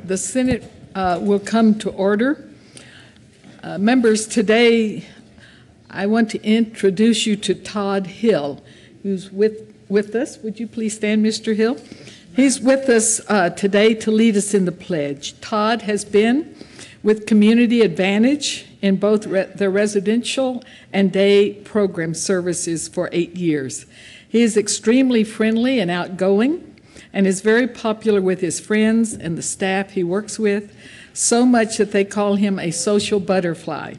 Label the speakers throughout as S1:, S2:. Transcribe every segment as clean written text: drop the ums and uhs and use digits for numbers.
S1: The Senate will come to order. Members, today I want to introduce you to Todd Hill, who's with us. Would you please stand, Mr. Hill? He's with us today to lead us in the pledge. Todd has been with Community Advantage in both the residential and day program services for 8 years. He is extremely friendly and outgoing and is very popular with his friends and the staff he works with, so much that they call him a social butterfly.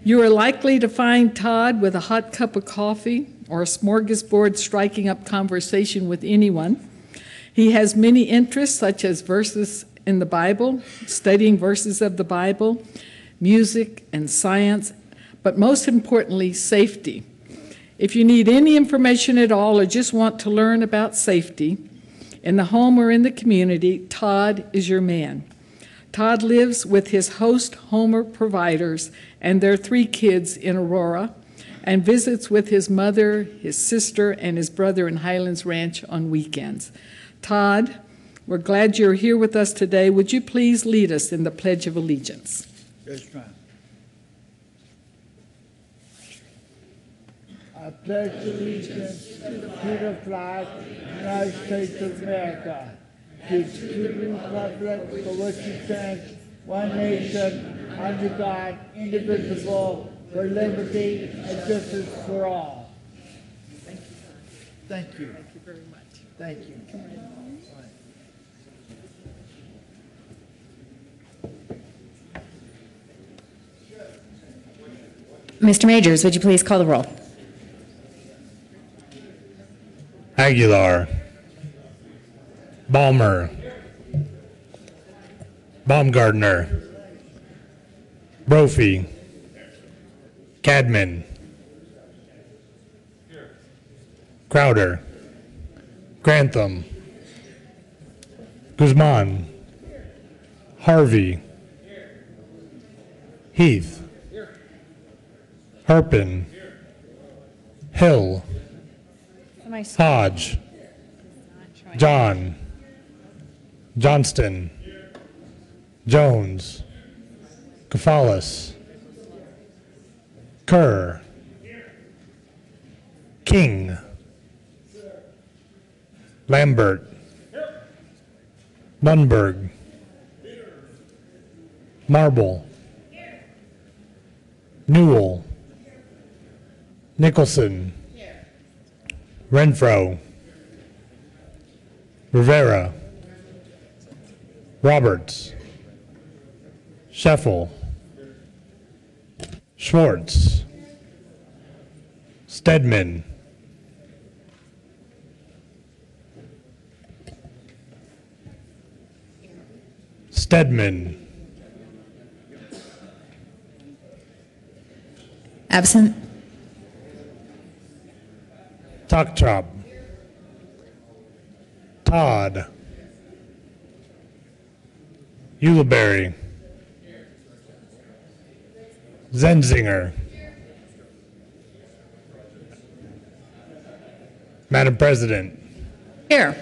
S1: You are likely to find Todd with a hot cup of coffee or a smorgasbord striking up conversation with anyone. He has many interests such as verses in the Bible, studying verses of the Bible, music and science, but most importantly, safety. If you need any information at all or just want to learn about safety in the home or in the community, Todd is your man. Todd lives with his host Homer providers and their 3 kids in Aurora and visits with his mother, his sister, and his brother in Highlands Ranch on weekends. Todd, we're glad you're here with us today. Would you please lead us in the Pledge of Allegiance?
S2: Yes, ma'am. I pledge allegiance to the flag of the United States of America, to the republic for which it stands, one nation, under God, indivisible, for liberty and justice for all. Thank you.
S1: Thank you very much.
S2: Thank you.
S3: Mr. Majors, would you please call the roll?
S4: Aguilar, Balmer, Baumgartner, Brophy, Cadman, Crowder, Grantham, Guzman, Harvey, Heath, Herpin, Hill, Hodge, John, Johnston, Jones, Kafalis, Kerr, King, Lambert, Lundberg, Marble, Newell, Nicholson, Renfro, Rivera, Roberts, Scheffel, Schwartz, Stedman,
S3: Absent.
S4: Taktrop, Todd, Ulibarri, Zenzinger. Madam President.
S3: Here.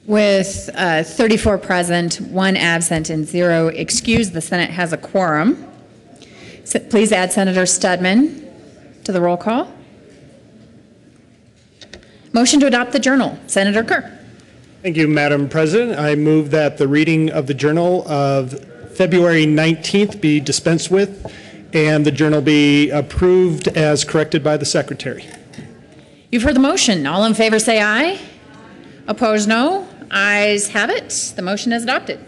S3: With 34 present, 1 absent, and 0 excused, the Senate has a quorum. So please add Senator Stedman to the roll call. Motion to adopt the journal. Senator Kerr.
S5: Thank you, Madam President. I move that the reading of the journal of February 19th be dispensed with and the journal be approved as corrected by the Secretary.
S3: You've heard the motion. All in favor say aye. Opposed, no. Ayes have it. The motion is adopted.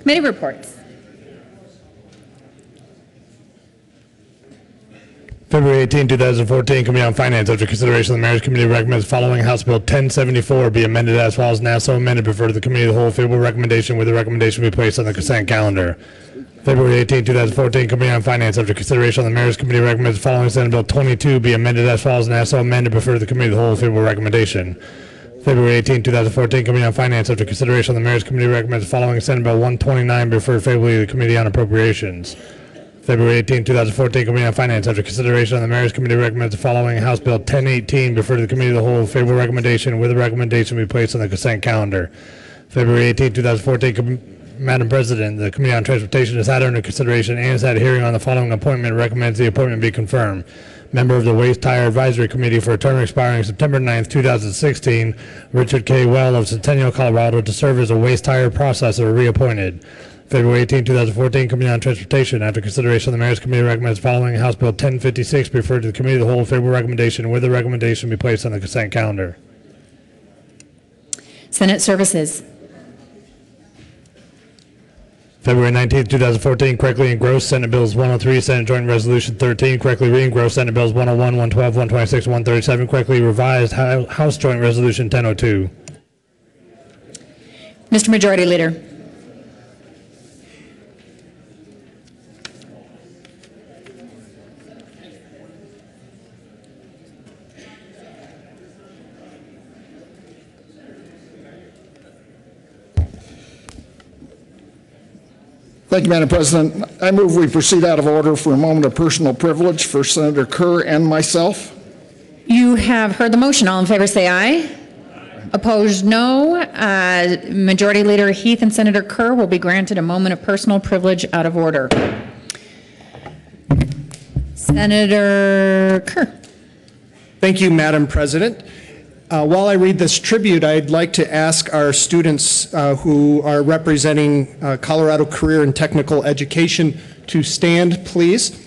S3: Committee reports.
S4: February 18, 2014, Committee on Finance. After consideration, the Mayor's Committee recommends following House Bill 1074 be amended as follows. Now so amended, prefer to the Committee of the Whole favorable recommendation with the recommendation be placed on the consent calendar. February 18, 2014, Committee on Finance. After consideration, the Mayor's Committee recommends following Senate Bill 22 be amended as follows. Now so amended, prefer to the Committee of the Whole favorable recommendation. February 18, 2014, Committee on Finance. After consideration, the Mayor's Committee recommends following Senate Bill 129 be referred favorably to the Committee on Appropriations. February 18, 2014, Committee on Finance. After consideration on the Mayor's Committee recommends the following House Bill 1018 refer to the Committee of the Whole. Favorable recommendation with the recommendation be placed on the consent calendar. February 18, 2014, Madam President, the Committee on Transportation has had under consideration and has had a hearing on the following appointment. Recommends the appointment be confirmed. Member of the Waste Tire Advisory Committee for a term expiring September 9, 2016, Richard K. Well of Centennial, Colorado, to serve as a waste tire processor, reappointed. February 18, 2014, Committee on Transportation. After consideration, the Mayor's Committee recommends following House Bill 1056 be referred to the Committee of the Whole. Favorable recommendation with the recommendation be placed on the consent calendar.
S3: Senate Services.
S4: February 19, 2014, correctly engrossed Senate Bills 103, Senate Joint Resolution 13, correctly re-engrossed Senate Bills 101, 112, 126, 137, correctly revised House Joint Resolution 1002.
S3: Mr. Majority Leader.
S6: Thank you, Madam President. I move we proceed out of order for a moment of personal privilege for Senator Kerr and myself.
S3: You have heard the motion. All in favor say aye. Opposed, no. Majority Leader Heath and Senator Kerr will be granted a moment of personal privilege out of order. Senator Kerr.
S5: Thank you, Madam President. While I read this tribute, I'd like to ask our students who are representing Colorado Career and Technical Education to stand, please.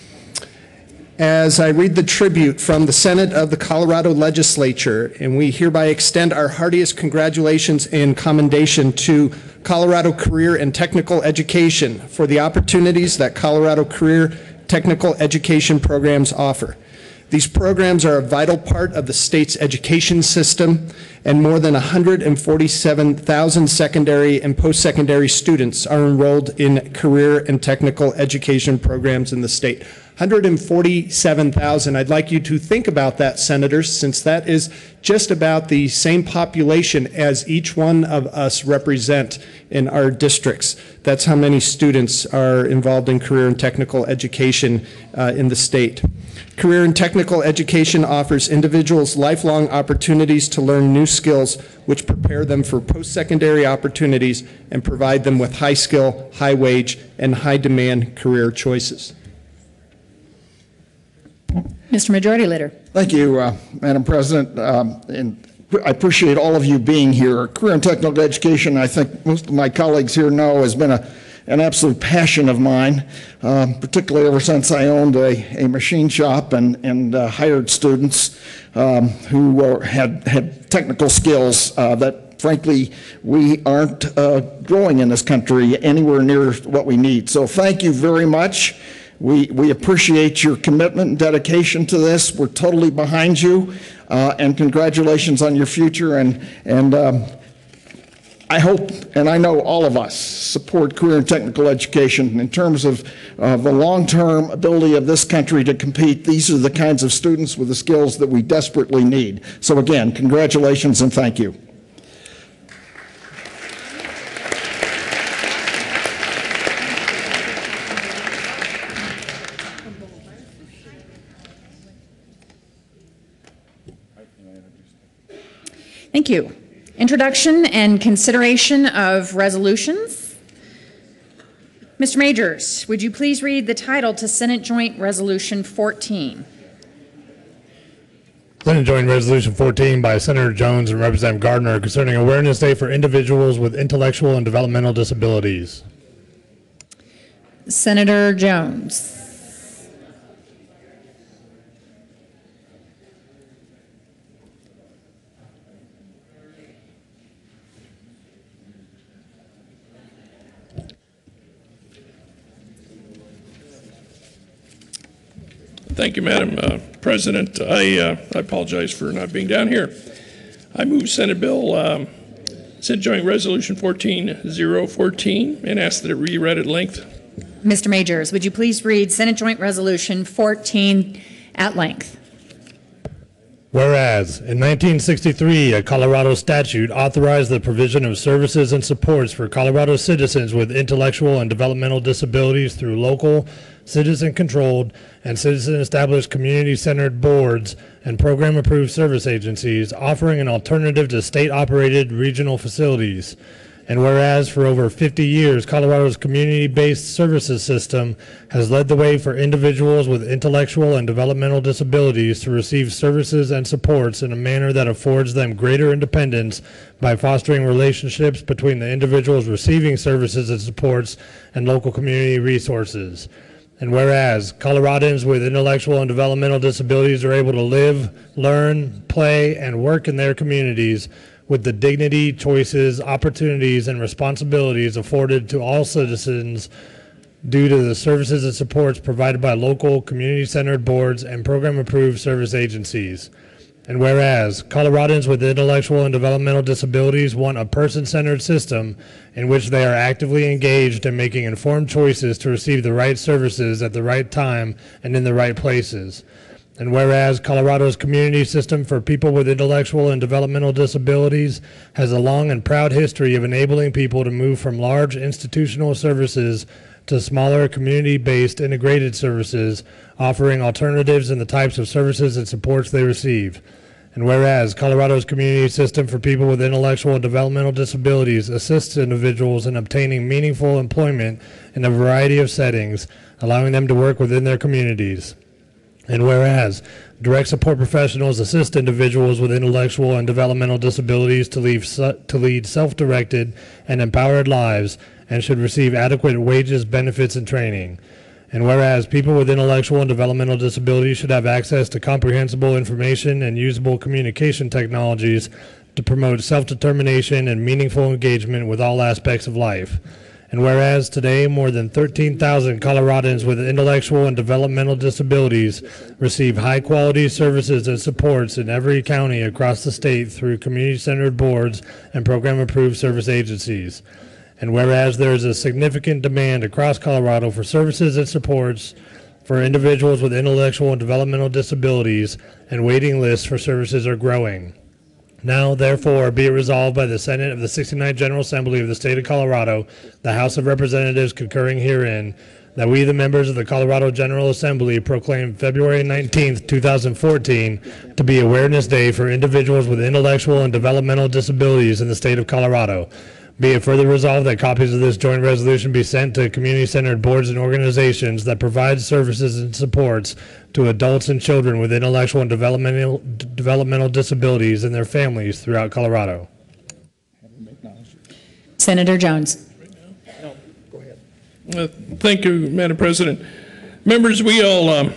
S5: As I read the tribute from the Senate of the Colorado Legislature, and we hereby extend our heartiest congratulations and commendation to Colorado Career and Technical Education for the opportunities that Colorado Career Technical Education programs offer. These programs are a vital part of the state's education system, and more than 147,000 secondary and post-secondary students are enrolled in career and technical education programs in the state. 147,000. I'd like you to think about that, Senators, since that is just about the same population as each one of us represent in our districts. That's how many students are involved in career and technical education in the state. Career and technical education offers individuals lifelong opportunities to learn new skills which prepare them for post-secondary opportunities and provide them with high skill, high wage, and high demand career choices.
S3: Mr. Majority Leader.
S6: Thank you, Madam President. And I appreciate all of you being here. Career and technical education, I think most of my colleagues here know, has been an absolute passion of mine, particularly ever since I owned a machine shop and hired students who had technical skills that, frankly, we aren't growing in this country anywhere near what we need. So thank you very much. We appreciate your commitment and dedication to this. We're totally behind you, and congratulations on your future. And I hope, and I know all of us support career and technical education in terms of the long-term ability of this country to compete. These are the kinds of students with the skills that we desperately need. So again, congratulations and thank you.
S3: Thank you. Introduction and consideration of resolutions. Mr. Majors, would you please read the title to Senate Joint Resolution 14?
S4: Senate Joint Resolution 14 by Senator Jones and Representative Gardner concerning Awareness Day for individuals with intellectual and developmental disabilities.
S3: Senator Jones.
S7: Thank you, Madam President. I apologize for not being down here. I move Senate Bill, Senate Joint Resolution 14-014, and ask that it be read at length.
S3: Mr. Majors, would you please read Senate Joint Resolution 14 at length?
S4: Whereas, in 1963, a Colorado statute authorized the provision of services and supports for Colorado citizens with intellectual and developmental disabilities through local, citizen-controlled, and citizen-established community-centered boards and program-approved service agencies offering an alternative to state-operated regional facilities. And whereas for over 50 years, Colorado's community-based services system has led the way for individuals with intellectual and developmental disabilities to receive services and supports in a manner that affords them greater independence by fostering relationships between the individuals receiving services and supports and local community resources. And whereas Coloradans with intellectual and developmental disabilities are able to live, learn, play, and work in their communities with the dignity, choices, opportunities, and responsibilities afforded to all citizens due to the services and supports provided by local, community-centered boards and program-approved service agencies. And whereas Coloradans with intellectual and developmental disabilities want a person-centered system in which they are actively engaged in making informed choices to receive the right services at the right time and in the right places. And whereas Colorado's community system for people with intellectual and developmental disabilities has a long and proud history of enabling people to move from large institutional services to smaller community-based integrated services, offering alternatives in the types of services and supports they receive. And whereas Colorado's community system for people with intellectual and developmental disabilities assists individuals in obtaining meaningful employment in a variety of settings, allowing them to work within their communities. And whereas direct support professionals assist individuals with intellectual and developmental disabilities to lead self-directed and empowered lives and should receive adequate wages, benefits, and training. And whereas people with intellectual and developmental disabilities should have access to comprehensible information and usable communication technologies to promote self-determination and meaningful engagement with all aspects of life. And whereas today more than 13,000 Coloradans with intellectual and developmental disabilities receive high-quality services and supports in every county across the state through community-centered boards and program-approved service agencies. And whereas there is a significant demand across Colorado for services and supports for individuals with intellectual and developmental disabilities, and waiting lists for services are growing. Now, therefore, be it resolved by the Senate of the 69th General Assembly of the State of Colorado, the House of Representatives concurring herein, that we, the members of the Colorado General Assembly, proclaim February 19th, 2014 to be Awareness Day for individuals with intellectual and developmental disabilities in the state of Colorado. Be it further resolved that copies of this joint resolution be sent to community-centered boards and organizations that provide services and supports to adults and children with intellectual and developmental disabilities and their families throughout Colorado.
S3: Senator Jones.
S7: Thank you, Madam President. Members, we all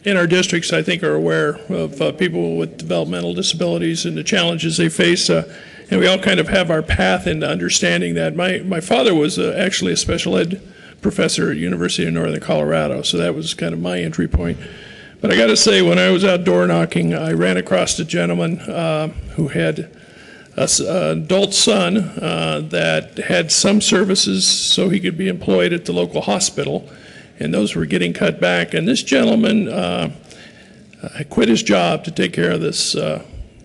S7: in our districts, I think, are aware of people with developmental disabilities and the challenges they face. And we all kind of have our path into understanding that. My father was actually a special ed professor at University of Northern Colorado, so that was kind of my entry point. But I got to say, when I was out door knocking, I ran across a gentleman who had an adult son that had some services so he could be employed at the local hospital, and those were getting cut back. And this gentleman quit his job to take care of this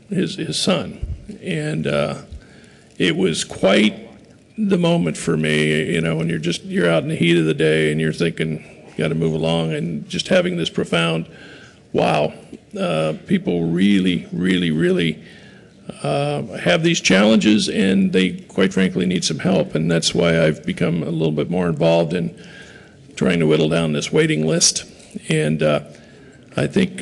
S7: his son. And it was quite the moment for me, you know, when you're out in the heat of the day and you're thinking, you got to move along, and just having this profound, wow, people really, really, really have these challenges, and they, quite frankly, need some help. And that's why I've become a little bit more involved in trying to whittle down this waiting list. And I think,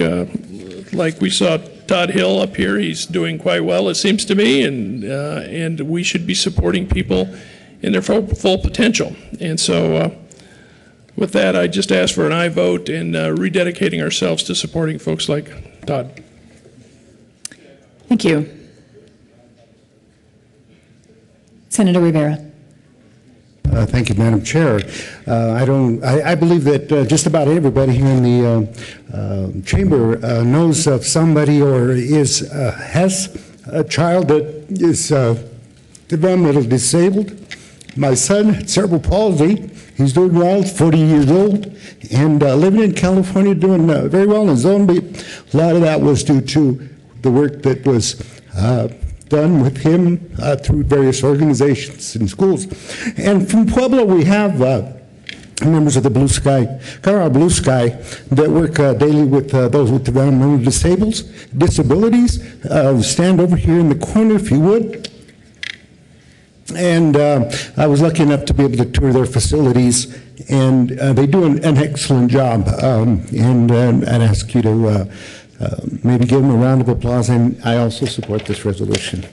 S7: like we saw Todd Hill up here, he's doing quite well, it seems to me, and we should be supporting people in their full potential. And so with that, I just ask for an aye vote and rededicating ourselves to supporting folks like Todd.
S3: Thank you. Senator Rivera.
S8: Thank you, Madam Chair. I believe that just about everybody here in the chamber knows of somebody or has a child that is developmentally disabled, My son had cerebral palsy. He's doing well, 40 years old, and living in California, doing very well in his own. But a lot of that was due to the work that was done with him through various organizations and schools. And from Pueblo, we have members of the Blue Sky, Colorado Blue Sky, that work daily with those with developmental disabilities. Stand over here in the corner, if you would. And I was lucky enough to be able to tour their facilities, and they do an excellent job. And I'd ask you to maybe give them a round of applause, and I also support this resolution.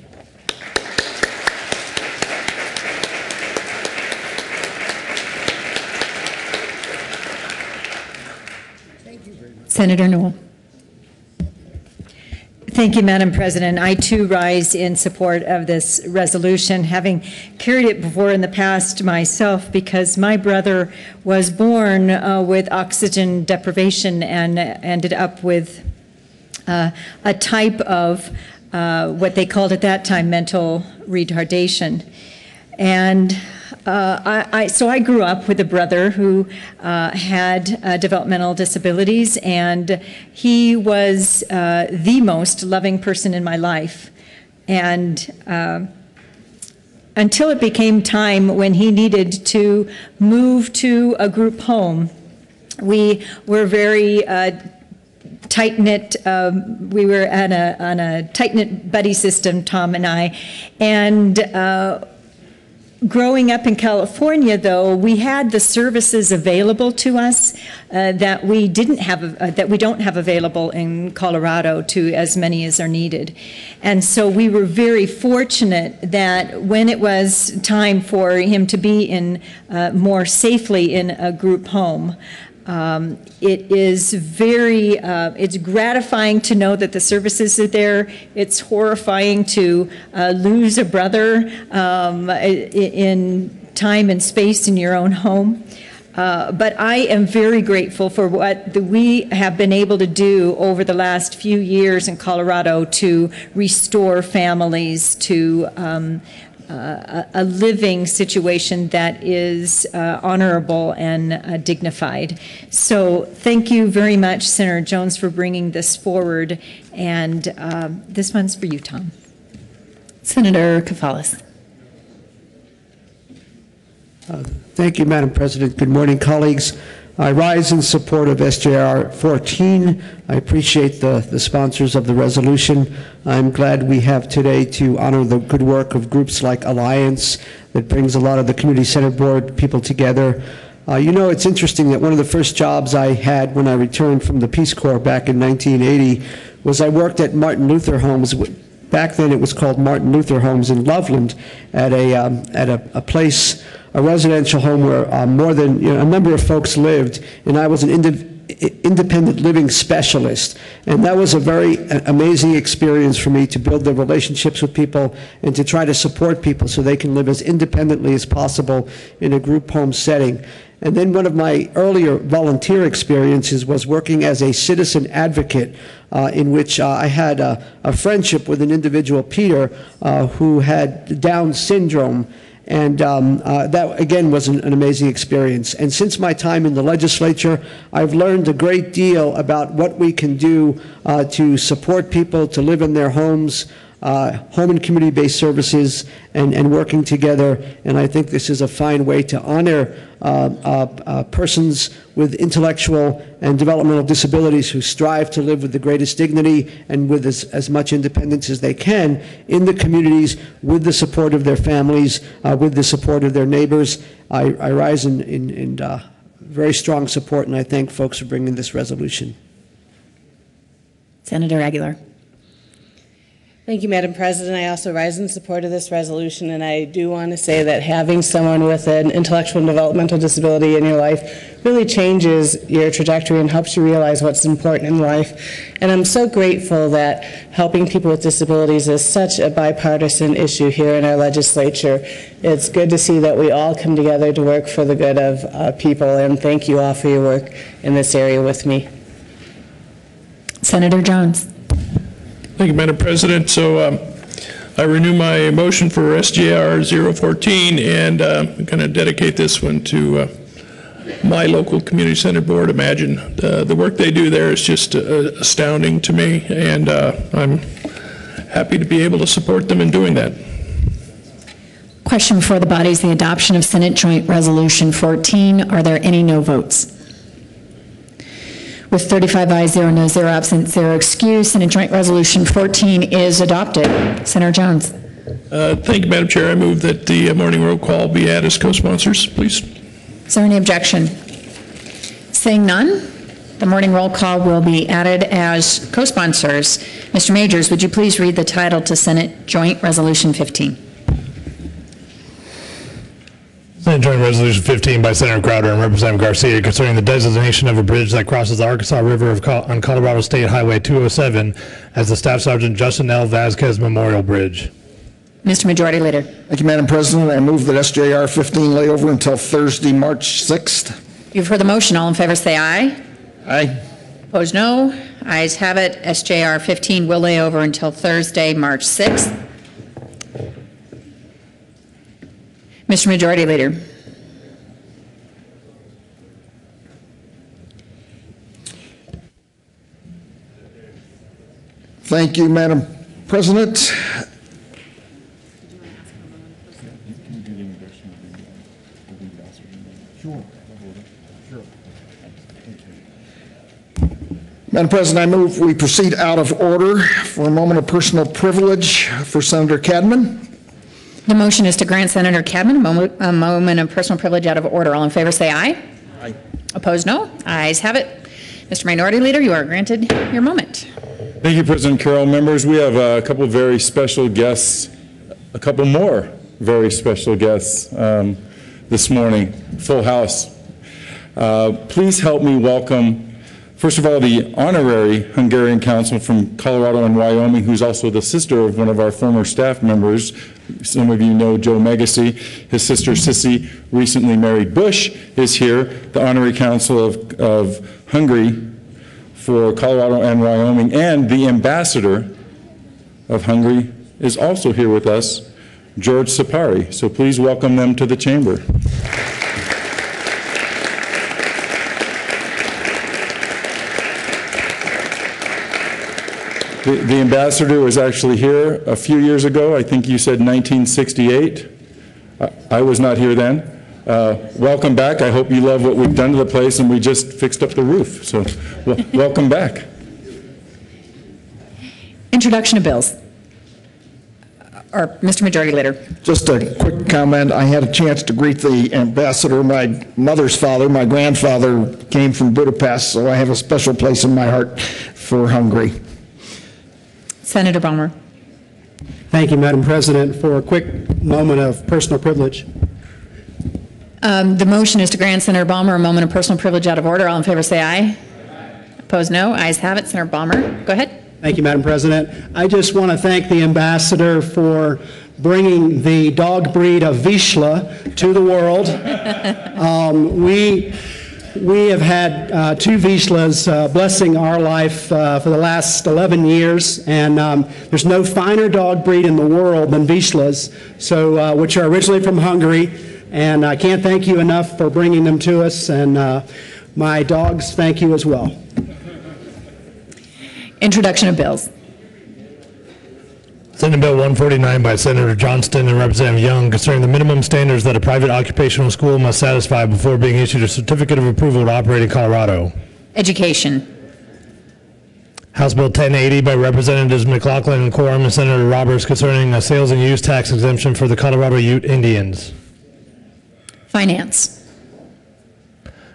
S3: Senator Newell. Thank you, Madam President. I too rise in support of this resolution, having carried it before in the past myself, because my brother was born with oxygen deprivation and ended up with a type of what they called at that time mental retardation. And so I grew up with a brother who had developmental disabilities, and he was the most loving person in my life. And until it became time when he needed to move to a group home, we were very tight-knit. We were on a tight-knit buddy system, Tom and I, and growing up in California, though, we had the services available to us that we didn't have, that we don't have available in Colorado to as many as are needed. And so we were very fortunate that when it was time for him to be in more safely in a group home, it is very, it's gratifying to know that the services are there. It's horrifying to lose a brother in time and space in your own home. But I am very grateful for what we have been able to do over the last few years in Colorado to restore families to a living situation that is honorable and dignified. So thank you very much, Senator Jones, for bringing this forward. And this one's for you, Tom. Senator Kafalis.
S9: Thank you, Madam President. Good morning, colleagues. I rise in support of SJR 14. I appreciate the sponsors of the resolution. I'm glad we have today to honor the good work of groups like Alliance that brings a lot of the Community Center Board people together. You know, it's interesting that one of the first jobs I had when I returned from the Peace Corps back in 1980 was I worked at Martin Luther Homes. Back then it was called Martin Luther Homes in Loveland at a place, a residential home where more than a number of folks lived, and I was an independent living specialist. And that was a very amazing experience for me to build the relationships with people and to try to support people so they can live as independently as possible in a group home setting. And then one of my earlier volunteer experiences was working as a citizen advocate in which I had a friendship with an individual, Peter, who had Down syndrome. And that, again, was an amazing experience. And since my time in the legislature, I've learned a great deal about what we can do to support people to live in their homes, home and community-based services, and working together. And I think this is a fine way to honor persons with intellectual and developmental disabilities who strive to live with the greatest dignity and with as much independence as they can in the communities, with the support of their families, with the support of their neighbors. I rise in very strong support, and I thank folks for bringing this resolution.
S3: Senator Aguilar.
S10: Thank you, Madam President. I also rise in support of this resolution, and I do want to say that having someone with an intellectual and developmental disability in your life really changes your trajectory and helps you realize what's important in life. And I'm so grateful that helping people with disabilities is such a bipartisan issue here in our legislature. It's good to see that we all come together to work for the good of people, and thank you all for your work in this area with me.
S3: Senator Jones.
S7: Thank you, Madam President. So I renew my motion for SJR 014, and I'm going to dedicate this one to my local community center board. Imagine the work they do there is just astounding to me, and I'm happy to be able to support them in doing that.
S11: Question before the body is the adoption of Senate Joint Resolution 14. Are there any no votes? With 35 ayes, 0 noes, 0 absent, 0 excused, Senate Joint Resolution 14 is adopted. Senator Jones.
S7: Thank you, Madam Chair. I move that the morning roll call be added as co-sponsors, please.
S11: Is there any objection? Seeing none, the morning roll call will be added as co-sponsors. Mr. Majors, would you please read the title to Senate Joint Resolution 15?
S4: Senate Joint Resolution 15 by Senator Crowder and Representative Garcia concerning the designation of a bridge that crosses the Arkansas River on Colorado State Highway 207 as the Staff Sergeant Justin L. Vasquez Memorial Bridge.
S11: Mr. Majority Leader.
S6: Thank you, Madam President. I move that SJR 15 lay over until Thursday, March 6th.
S11: You've heard the motion. All in favor say aye.
S6: Aye.
S11: Opposed, no. Ayes have it. SJR 15 will lay over until Thursday, March 6th. Mr. Majority Leader.
S6: Thank you, Madam President. Madam President, I move we proceed out of order for a moment of personal privilege for Senator Cadman.
S11: The motion is to grant Senator Cadman a moment of personal privilege out of order. All in favor say aye.
S6: Aye.
S11: Opposed, no. Ayes have it. Mr. Minority Leader, you are granted your moment.
S12: Thank you, President Carroll. Members, we have a couple of very special guests, a couple more very special guests this morning. Full house. Please help me welcome, first of all, the honorary Hungarian consul from Colorado and Wyoming, who's also the sister of one of our former staff members. Some of you know Joe Megacy. His sister Sissy, recently married Bush, is here. The honorary consul of Hungary for Colorado and Wyoming, and the ambassador of Hungary is also here with us, George Sapari. So please welcome them to the chamber. The ambassador was actually here a few years ago. I think you said 1968. I was not here then. Welcome back. I hope you love what we've done to the place, and we just fixed up the roof. So welcome back.
S11: Introduction of bills. Or Mr. Majority Leader.
S6: Just a quick comment. I had a chance to greet the ambassador. My mother's father, my grandfather, came from Budapest, so I have a special place in my heart for Hungary.
S11: Senator Balmer.
S9: Thank you, Madam President, for a quick moment of personal privilege.
S11: The motion is to grant Senator Balmer a moment of personal privilege out of order. All in favor say aye. Opposed, no. Ayes have it. Senator Balmer, go ahead.
S9: Thank you, Madam President. I just want to thank the ambassador for bringing the dog breed of Vizsla to the world. We have had two Vizslas blessing our life for the last 11 years, and there's no finer dog breed in the world than Vizslas, so, which are originally from Hungary, and I can't thank you enough for bringing them to us, and my dogs thank you as well.
S11: Introduction of bills.
S4: Senate Bill 149 by Senator Johnston and Representative Young concerning the minimum standards that a private occupational school must satisfy before being issued a certificate of approval to operate in Colorado.
S11: Education.
S4: House Bill 1080 by Representatives McLaughlin and Quorum and Senator Roberts concerning a sales and use tax exemption for the Colorado Ute Indians.
S11: Finance.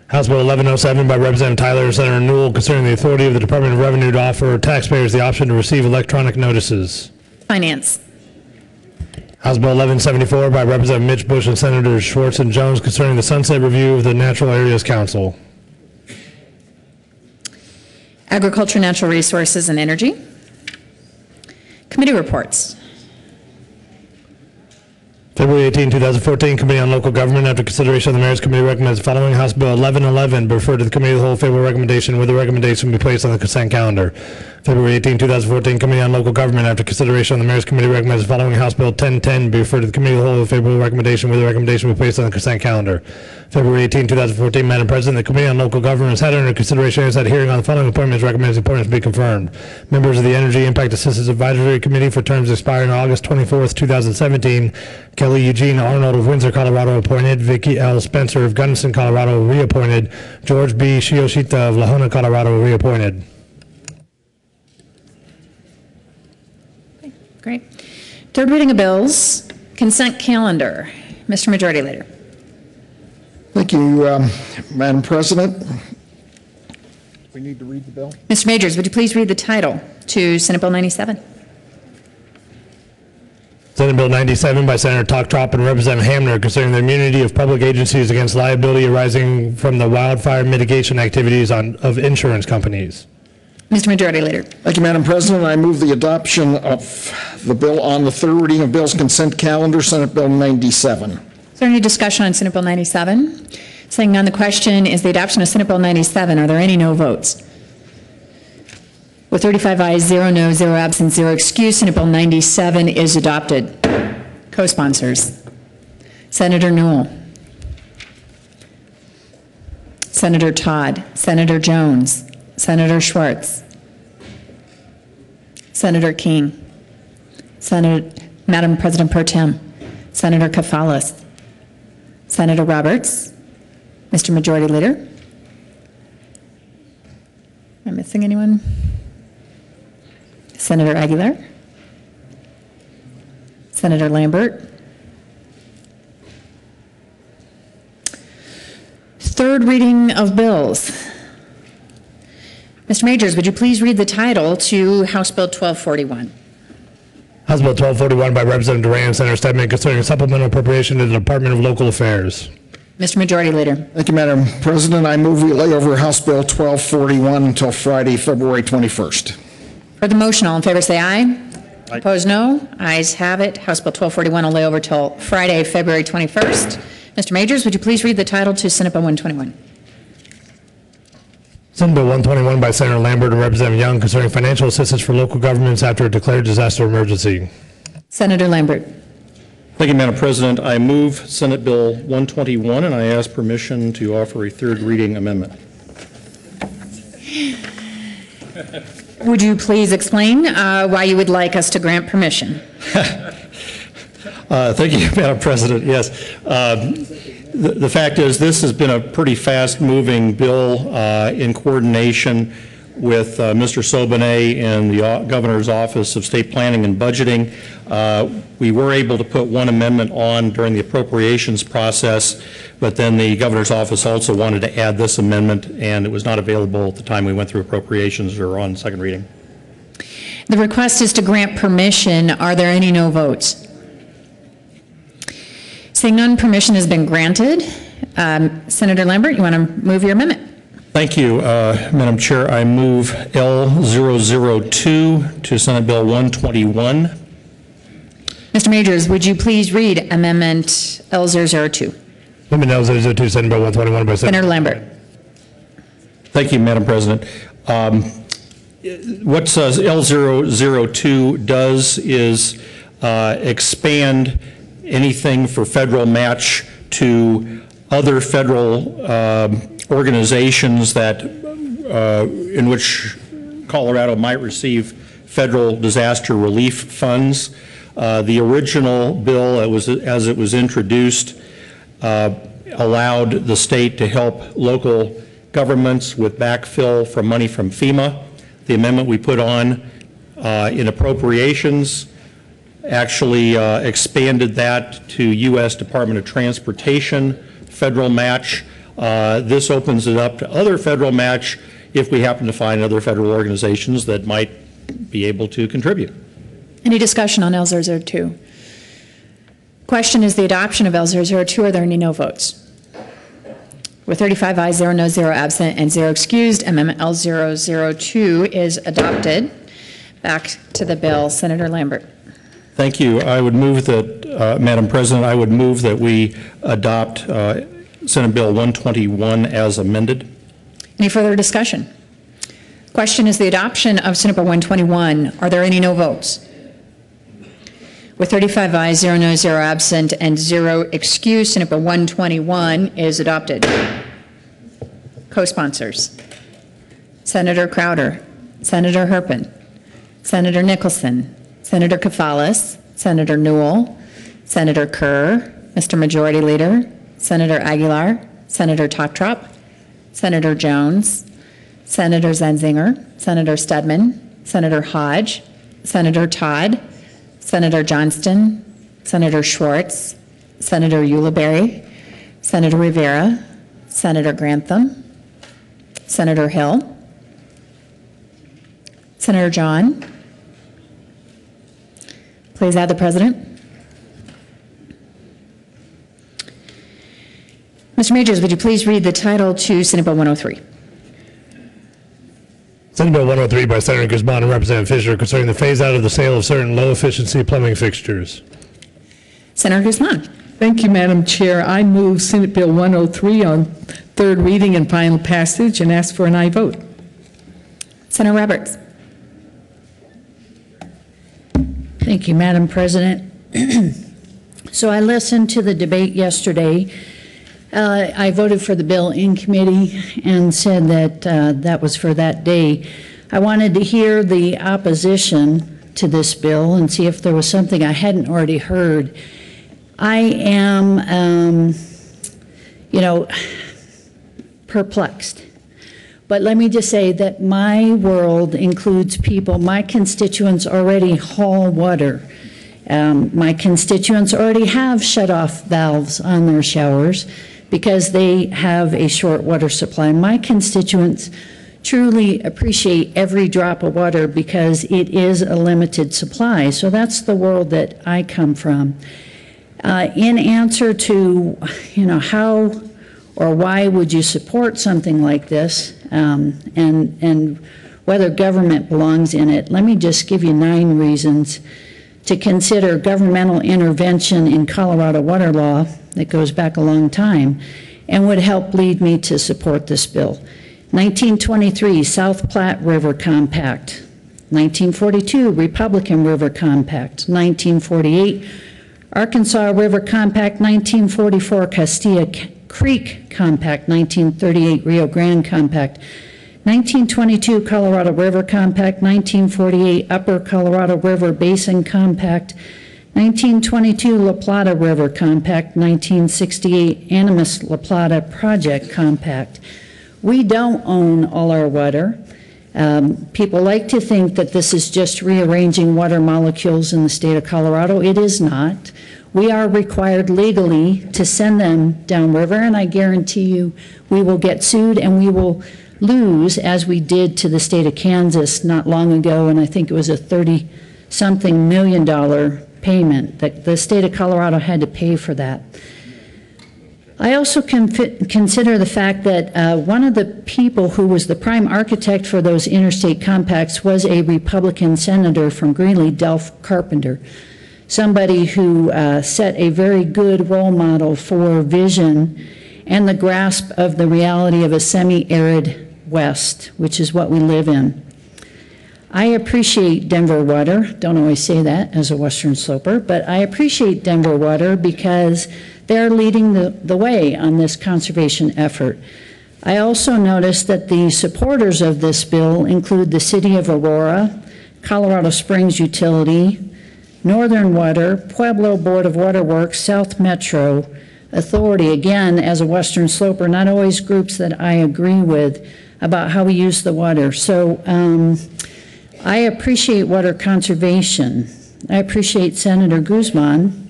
S4: House Bill 1107 by Representative Tyler and Senator Newell concerning the authority of the Department of Revenue to offer taxpayers the option to receive electronic notices.
S11: Finance.
S4: House Bill 1174 by Representative Mitch Bush and Senators Schwartz and Jones concerning the sunset review of the Natural Areas Council.
S11: Agriculture, Natural Resources, and Energy. Committee reports.
S4: February 18, 2014, Committee on Local Government, after consideration of the Mayor's Committee, recommends following House Bill 1111 be referred to the Committee of the Whole favorable recommendation with the recommendation be placed on the consent calendar. February 18, 2014, Committee on Local Government, after consideration on the Mayor's Committee recommends the following House Bill 1010 be referred to the Committee of the Whole with a favorable recommendation, with the recommendation be placed on the consent calendar. February 18, 2014, Madam President, the Committee on Local Government has had under consideration and has had hearing on the following appointments, recommends the appointments be confirmed. Members of the Energy Impact Assistance Advisory Committee for terms expiring August 24, 2017, Kelly Eugene Arnold of Windsor, Colorado, appointed. Vicki L. Spencer of Gunnison, Colorado, reappointed. George B. Shioshita of Lahona, Colorado, reappointed.
S11: Great. Third reading of bills, consent calendar. Mr. Majority Leader.
S6: Thank you, Madam President. We need to read the bill.
S11: Mr. Majors, would you please read the title to Senate Bill 97?
S4: Senate Bill 97 by Senator Toktrop and Representative Hamner concerning the immunity of public agencies against liability arising from the wildfire mitigation activities of insurance companies.
S11: Mr. Majority Leader.
S6: Thank you, Madam President. I move the adoption of the bill on the third reading of bills consent calendar, Senate Bill 97.
S11: Is there any discussion on Senate Bill 97? Seeing none, the question is the adoption of Senate Bill 97. Are there any no votes? With 35 ayes, 0 no, 0 absent, 0 excused, Senate Bill 97 is adopted. Co-sponsors. Senator Newell. Senator Todd. Senator Jones. Senator Schwartz. Senator King. Madam President Pro Tem. Senator Kafalas. Senator Roberts. Mr. Majority Leader. Am I missing anyone? Senator Aguilar. Senator Lambert. Third reading of bills. Mr. Majors, would you please read the title to House Bill 1241?
S4: House Bill 1241 by Representative Duran and Senator Stedman concerning a supplemental appropriation to the Department of Local Affairs.
S11: Mr. Majority Leader.
S6: Thank you, Madam President. I move we lay over House Bill 1241 until Friday, February 21st.
S11: For the motion, all in favor say aye. Aye. Opposed, no. Ayes have it. House Bill 1241 will lay over till Friday, February 21st. Mr. Majors, would you please read the title to Senate Bill 121?
S4: Senate Bill 121 by Senator Lambert and Representative Young concerning financial assistance for local governments after a declared disaster emergency.
S11: Senator Lambert.
S13: Thank you, Madam President. I move Senate Bill 121, and I ask permission to offer a third reading amendment.
S11: Would you please explain why you would like us to grant permission?
S13: Thank you, Madam President. Yes. The fact is, this has been a pretty fast-moving bill in coordination with Mr. Sobonet and the Governor's Office of State Planning and Budgeting. We were able to put one amendment on during the appropriations process, but then the Governor's Office also wanted to add this amendment, and it was not available at the time we went through appropriations or on second reading.
S11: The request is to grant permission. Are there any no votes? Seeing none, permission has been granted. Senator Lambert, you want to move your amendment?
S13: Thank you, Madam Chair. I move L002 to Senate Bill 121.
S11: Mr. Majors, would you please read Amendment L002?
S4: Amendment L002, Senate Bill 121 by
S11: Senator Lambert.
S13: Thank you, Madam President. What L002 does is expand anything for federal match to other federal organizations that in which Colorado might receive federal disaster relief funds. The original bill, as it was introduced, allowed the state to help local governments with backfill from money from FEMA. The amendment we put on in appropriations actually expanded that to U.S. Department of Transportation federal match. This opens it up to other federal match if we happen to find other federal organizations that might be able to contribute.
S11: Any discussion on L002? Question is the adoption of L002. Are there any no votes? With 35 ayes, 0 no, 0 absent, and 0 excused, Amendment L002 is adopted. Back to the bill. Senator Lambert.
S13: Thank you. I would move that, Madam President, I would move that we adopt Senate Bill 121 as amended.
S11: Any further discussion? Question is the adoption of Senate Bill 121. Are there any no votes? With 35 ayes, 0 noes, 0 absent, and 0 excused, Senate Bill 121 is adopted. Co-sponsors: Senator Crowder, Senator Herpin, Senator Nicholson, Senator Kafalis, Senator Newell, Senator Kerr, Mr. Majority Leader, Senator Aguilar, Senator Toptrop, Senator Jones, Senator Zenzinger, Senator Stedman, Senator Hodge, Senator Todd, Senator Johnston, Senator Schwartz, Senator Ulibarri, Senator Rivera, Senator Grantham, Senator Hill, Senator John. Please add the President. Mr. Majors, would you please read the title to Senate Bill 103?
S4: Senate Bill 103 by Senator Guzman and Representative Fisher concerning the phase-out of the sale of certain low-efficiency plumbing fixtures.
S11: Senator Guzman.
S1: Thank you, Madam Chair. I move Senate Bill 103 on third reading and final passage and ask for an aye vote.
S11: Senator Roberts.
S14: Thank you, Madam President. So I listened to the debate yesterday. I voted for the bill in committee and said that that was for that day. I wanted to hear the opposition to this bill and see if there was something I hadn't already heard. I am, perplexed. But let me just say that my world includes people, my constituents already haul water. My constituents already have shut-off valves on their showers because they have a short water supply. My constituents truly appreciate every drop of water because it is a limited supply. So that's the world that I come from. In answer to, how or why would you support something like this, and whether government belongs in it, let me just give you 9 reasons to consider governmental intervention in Colorado water law that goes back a long time and would help lead me to support this bill. 1923, South Platte River Compact. 1942, Republican River Compact. 1948, Arkansas River Compact. 1944, Castilla Creek Compact. 1938, Rio Grande Compact. 1922, Colorado River Compact. 1948, Upper Colorado River Basin Compact. 1922, La Plata River Compact. 1968, Animas La Plata Project Compact. We don't own all our water. People like to think that this is just rearranging water molecules in the state of Colorado. It is not. We are required legally to send them downriver, and I guarantee you we will get sued and we will lose, as we did to the state of Kansas not long ago, and I think it was a $30-something million payment that the state of Colorado had to pay for that. I also consider the fact that one of the people who was the prime architect for those interstate compacts was a Republican senator from Greeley, Delph Carpenter, somebody who set a very good role model for vision and the grasp of the reality of a semi-arid West, which is what we live in. I appreciate Denver water. Don't always say that as a Western Sloper, but I appreciate Denver water because they're leading the way on this conservation effort. I also noticed that the supporters of this bill include the City of Aurora, Colorado Springs Utility, Northern Water, Pueblo Board of Waterworks, South Metro Authority. Again, as a Western Sloper, not always groups that I agree with about how we use the water. So I appreciate water conservation. I appreciate Senator Guzman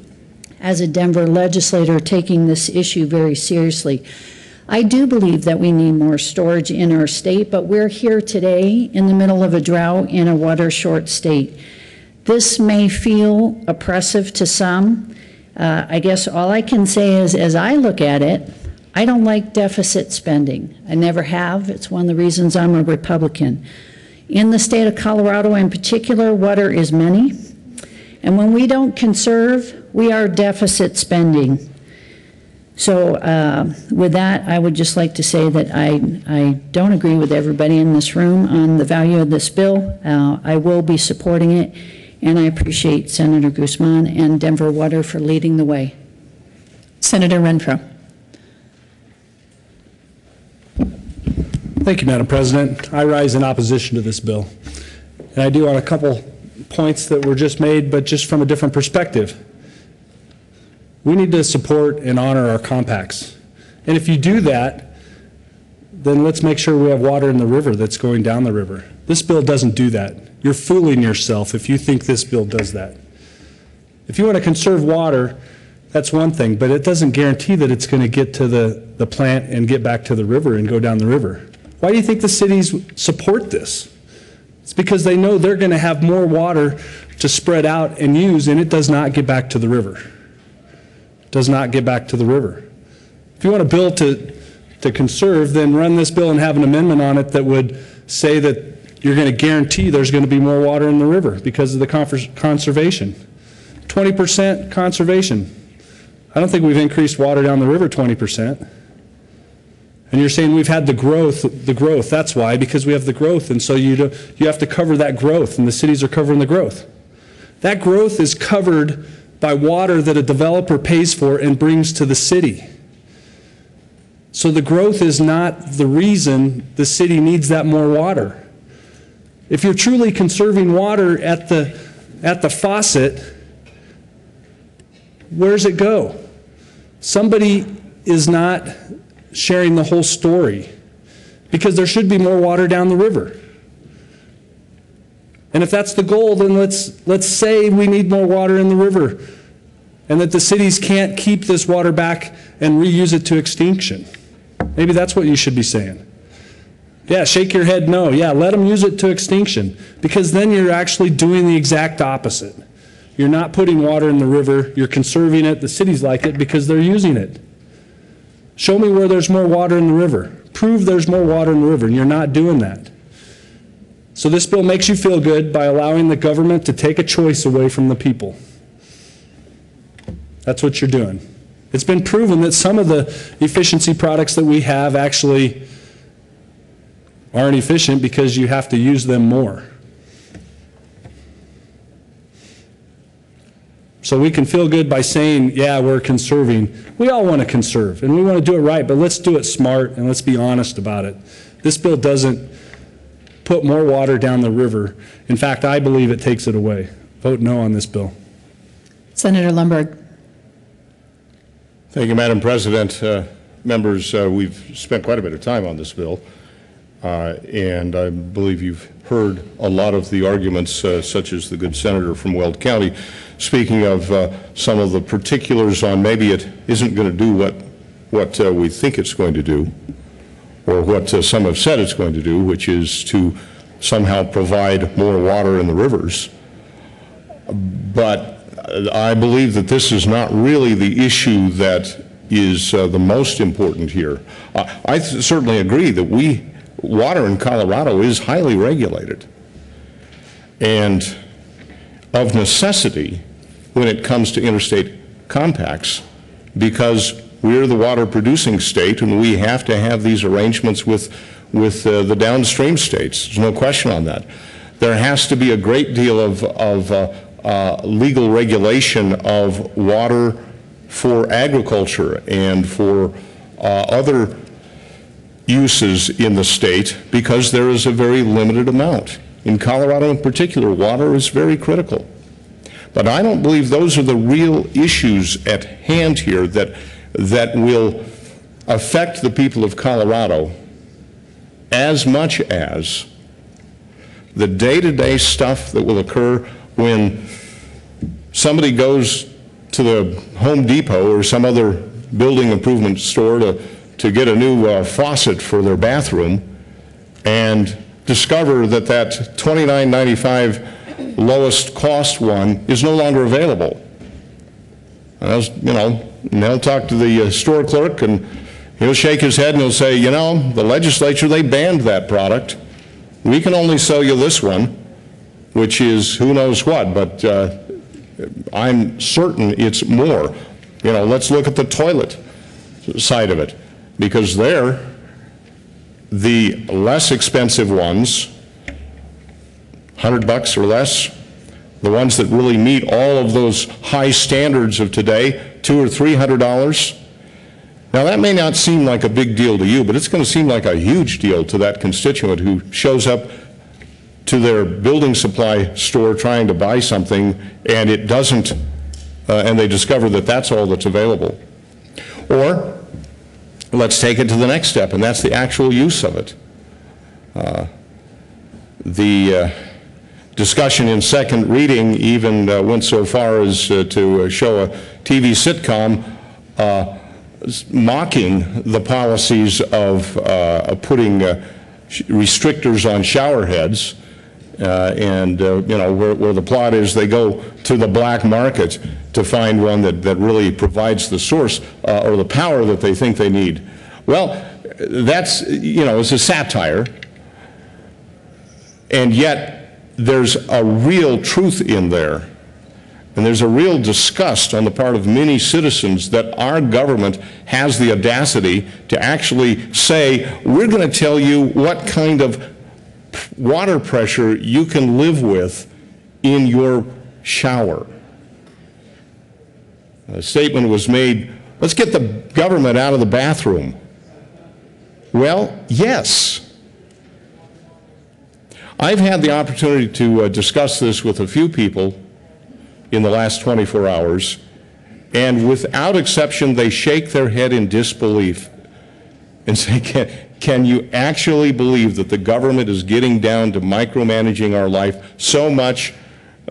S14: as a Denver legislator taking this issue very seriously. I do believe that we need more storage in our state, but we're here today in the middle of a drought in a water short state. This may feel oppressive to some. I guess all I can say is, as I look at it, I don't like deficit spending. I never have. It's one of the reasons I'm a Republican. In the state of Colorado in particular, water is many. And when we don't conserve, we are deficit spending. So with that, I would just like to say that I don't agree with everybody in this room on the value of this bill. I will be supporting it, and I appreciate Senator Guzman and Denver Water for leading the way.
S11: Senator Renfro.
S5: Thank you, Madam President. I rise in opposition to this bill. And I do on a couple points that were just made, but just from a different perspective. We need to support and honor our compacts. And if you do that, then let's make sure we have water in the river that's going down the river. This bill doesn't do that. You're fooling yourself if you think this bill does that. If you want to conserve water, that's one thing, but it doesn't guarantee that it's going to get to the plant and get back to the river and go down the river. Why do you think the cities support this? It's because they know they're going to have more water to spread out and use, and it does not get back to the river. It does not get back to the river. If you want a bill to conserve, then run this bill and have an amendment on it that would say that you're going to guarantee there's going to be more water in the river because of the conservation. 20% conservation. I don't think we've increased water down the river 20%. And you're saying we've had the growth, that's why, because we have the growth, and so you have to cover that growth, and the cities are covering the growth. That growth is covered by water that a developer pays for and brings to the city. So the growth is not the reason the city needs that more water. If you're truly conserving water at the faucet, where's it go? Somebody is not sharing the whole story, because there should be more water down the river. And if that's the goal, then let's say we need more water in the river and that the cities can't keep this water back and reuse it to extinction. Maybe that's what you should be saying. Yeah, shake your head no. Yeah, let them use it to extinction, because then you're actually doing the exact opposite. You're not putting water in the river, you're conserving it. The cities like it because they're using it. Show me where there's more water in the river. Prove there's more water in the river, and you're not doing that. So this bill makes you feel good by allowing the government to take a choice away from the people. That's what you're doing. It's been proven that some of the efficiency products that we have actually aren't efficient because you have to use them more. So we can feel good by saying, yeah, we're conserving. We all want to conserve, and we want to do it right, but let's do it smart, and let's be honest about it. This bill doesn't put more water down the river. In fact, I believe it takes it away. Vote no on this bill.
S11: Senator Lundberg.
S15: Thank you, Madam President. Members, we've spent quite a bit of time on this bill, and I believe you've heard a lot of the arguments, such as the good senator from Weld County, speaking of some of the particulars on maybe it isn't going to do what we think it's going to do, or what some have said it's going to do, which is to somehow provide more water in the rivers. But I believe that this is not really the issue that is the most important here. I certainly agree that water in Colorado is highly regulated. And of necessity when it comes to interstate compacts, because we're the water producing state and we have to have these arrangements with the downstream states. There's no question on that. There has to be a great deal of legal regulation of water for agriculture and for other uses in the state, because there is a very limited amount. In Colorado in particular, water is very critical. But I don't believe those are the real issues at hand here that will affect the people of Colorado as much as the day-to-day stuff that will occur when somebody goes to the Home Depot or some other building improvement store to get a new faucet for their bathroom and discover that $29.95 lowest cost one is no longer available. And they'll talk to the store clerk, and he'll shake his head and he'll say, you know, the legislature, they banned that product. We can only sell you this one, which is who knows what, but I'm certain it's more. You know, let's look at the toilet. side of it, because there, the less expensive ones, $100 or less, the ones that really meet all of those high standards of today, $200 or $300. Now that may not seem like a big deal to you, but it's going to seem like a huge deal to that constituent who shows up to their building supply store trying to buy something and it doesn't, and they discover that that's all that's available. Or let's take it to the next step, and that's the actual use of it. The discussion in second reading even went so far as to show a TV sitcom mocking the policies of putting restrictors on shower heads, and you know, where the plot is they go to the black market to find one that really provides the source or the power that they think they need. Well, that's, you know, it's a satire, and yet there's a real truth in there. And there's a real disgust on the part of many citizens that our government has the audacity to actually say, we're going to tell you what kind of water pressure you can live with in your shower. A statement was made, let's get the government out of the bathroom. Well, yes. I've had the opportunity to discuss this with a few people in the last 24 hours, and without exception, they shake their head in disbelief and say, can you actually believe that the government is getting down to micromanaging our life so much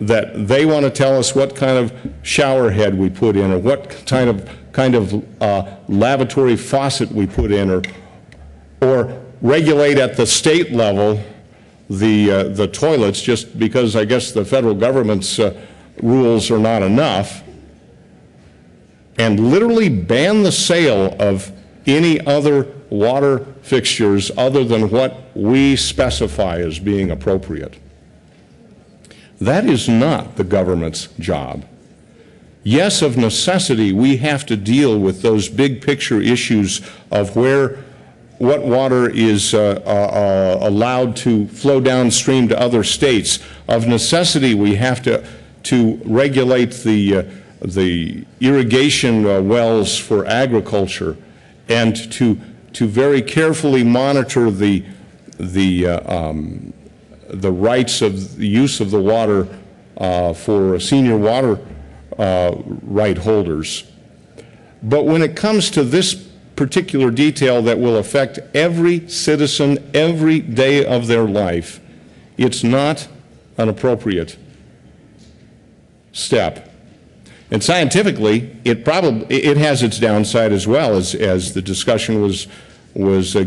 S15: that they want to tell us what kind of shower head we put in, or what kind of lavatory faucet we put in, or regulate at the state level the toilets, just because I guess the federal government's rules are not enough, and literally ban the sale of any other water fixtures other than what we specify as being appropriate. That is not the government's job. Yes, of necessity, we have to deal with those big picture issues of what water is allowed to flow downstream to other states. Of necessity, we have to regulate the irrigation wells for agriculture, and to very carefully monitor the rights of the use of the water for senior water right holders. But when it comes to this particular detail that will affect every citizen every day of their life, it's not an appropriate step. And scientifically, it has its downside as well, as the discussion was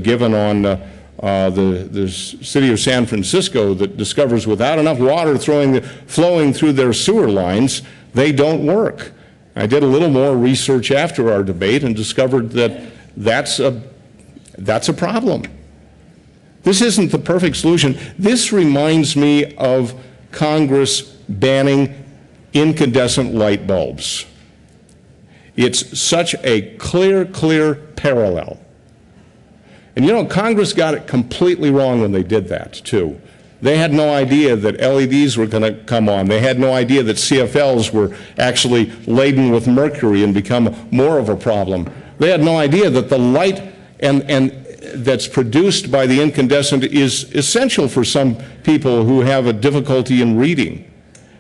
S15: given on the city of San Francisco, that discovers without enough water flowing through their sewer lines, they don't work. I did a little more research after our debate and discovered that that's a problem. This isn't the perfect solution. This reminds me of Congress banning incandescent light bulbs. It's such a clear parallel. And you know, Congress got it completely wrong when they did that, too. They had no idea that LEDs were going to come on. They had no idea that CFLs were actually laden with mercury and become more of a problem. They had no idea that the light and that's produced by the incandescent is essential for some people who have a difficulty in reading.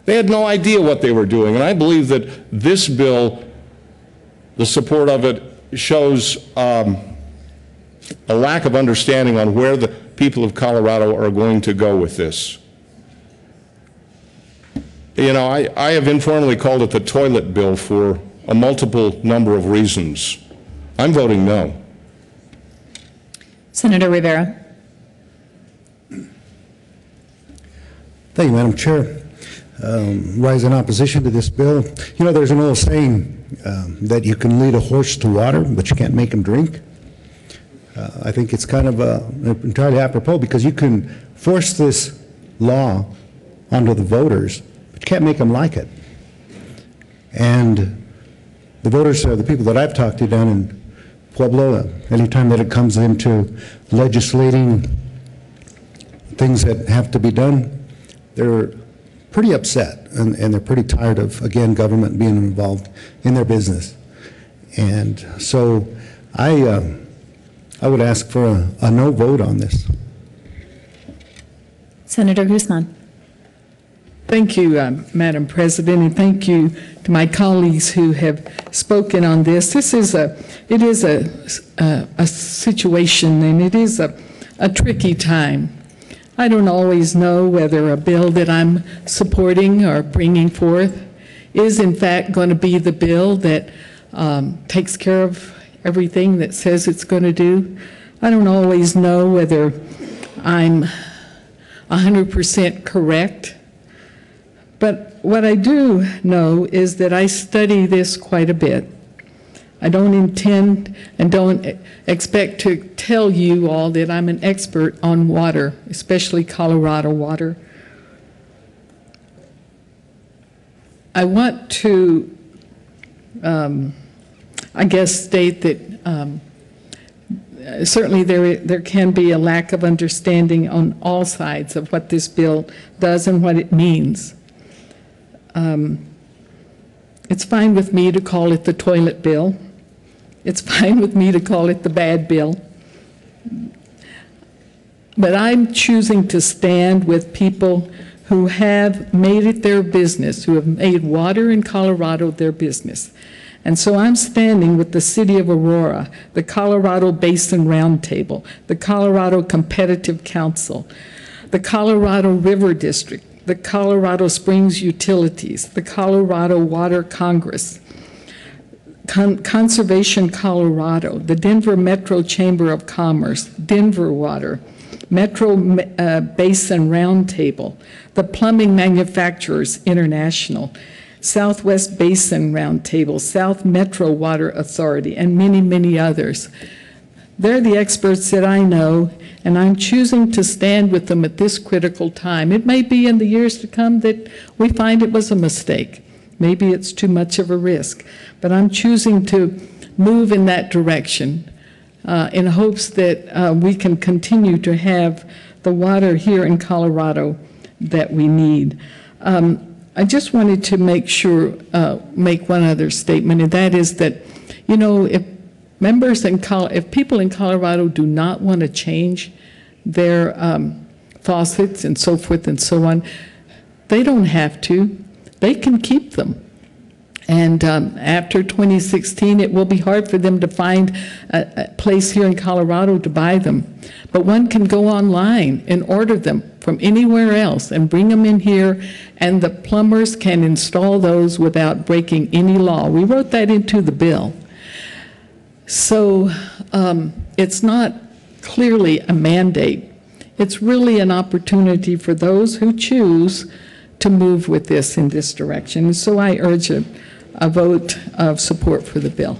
S15: They had no idea what they were doing, and I believe that this bill, the support of it, shows a lack of understanding on where the people of Colorado are going to go with this. You know, I have informally called it the toilet bill for a multiple number of reasons. I'm voting no.
S11: Senator Rivera.
S8: Thank you, Madam Chair. Rise in opposition to this bill. You know, there's an old saying that you can lead a horse to water, but you can't make him drink. I think it's kind of entirely apropos, because you can force this law onto the voters, but you can't make them like it. And the voters, the people that I've talked to down in Pueblo, anytime that it comes into legislating things that have to be done, they're pretty upset, and they're pretty tired of, again, government being involved in their business. And so I would ask for a no vote on this.
S11: Senator Guzman.
S1: Thank you, Madam President, and thank you to my colleagues who have spoken on this. It is a situation, and it is a tricky time. I don't always know whether a bill that I'm supporting or bringing forth is in fact going to be the bill that takes care of everything that says it's going to do. I don't always know whether I'm 100% correct. But what I do know is that I study this quite a bit. I don't intend and don't expect to tell you all that I'm an expert on water, especially Colorado water. I want to, I guess, state that certainly there can be a lack of understanding on all sides of what this bill does and what it means. It's fine with me to call it the toilet bill. It's fine with me to call it the bad bill. But I'm choosing to stand with people who have made it their business, who have made water in Colorado their business. And so I'm standing with the City of Aurora, the Colorado Basin Roundtable, the Colorado Competitive Council, the Colorado River District, the Colorado Springs Utilities, the Colorado Water Congress, Conservation Colorado, the Denver Metro Chamber of Commerce, Denver Water, Metro Basin Roundtable, the Plumbing Manufacturers International, Southwest Basin Roundtable, South Metro Water Authority, and many, many others. They're the experts that I know, and I'm choosing to stand with them at this critical time. It may be in the years to come that we find it was a mistake. Maybe it's too much of a risk. But I'm choosing to move in that direction in hopes that we can continue to have the water here in Colorado that we need. I just wanted to make one other statement, and that is that, you know, if people in Colorado do not want to change their faucets and so forth and so on, they don't have to. They can keep them. And after 2016, it will be hard for them to find a place here in Colorado to buy them. But one can go online and order them from anywhere else and bring them in here, and the plumbers can install those without breaking any law. We wrote that into the bill. So it's not clearly a mandate. It's really an opportunity for those who choose to move with this in this direction. So I urge a vote of support for the bill.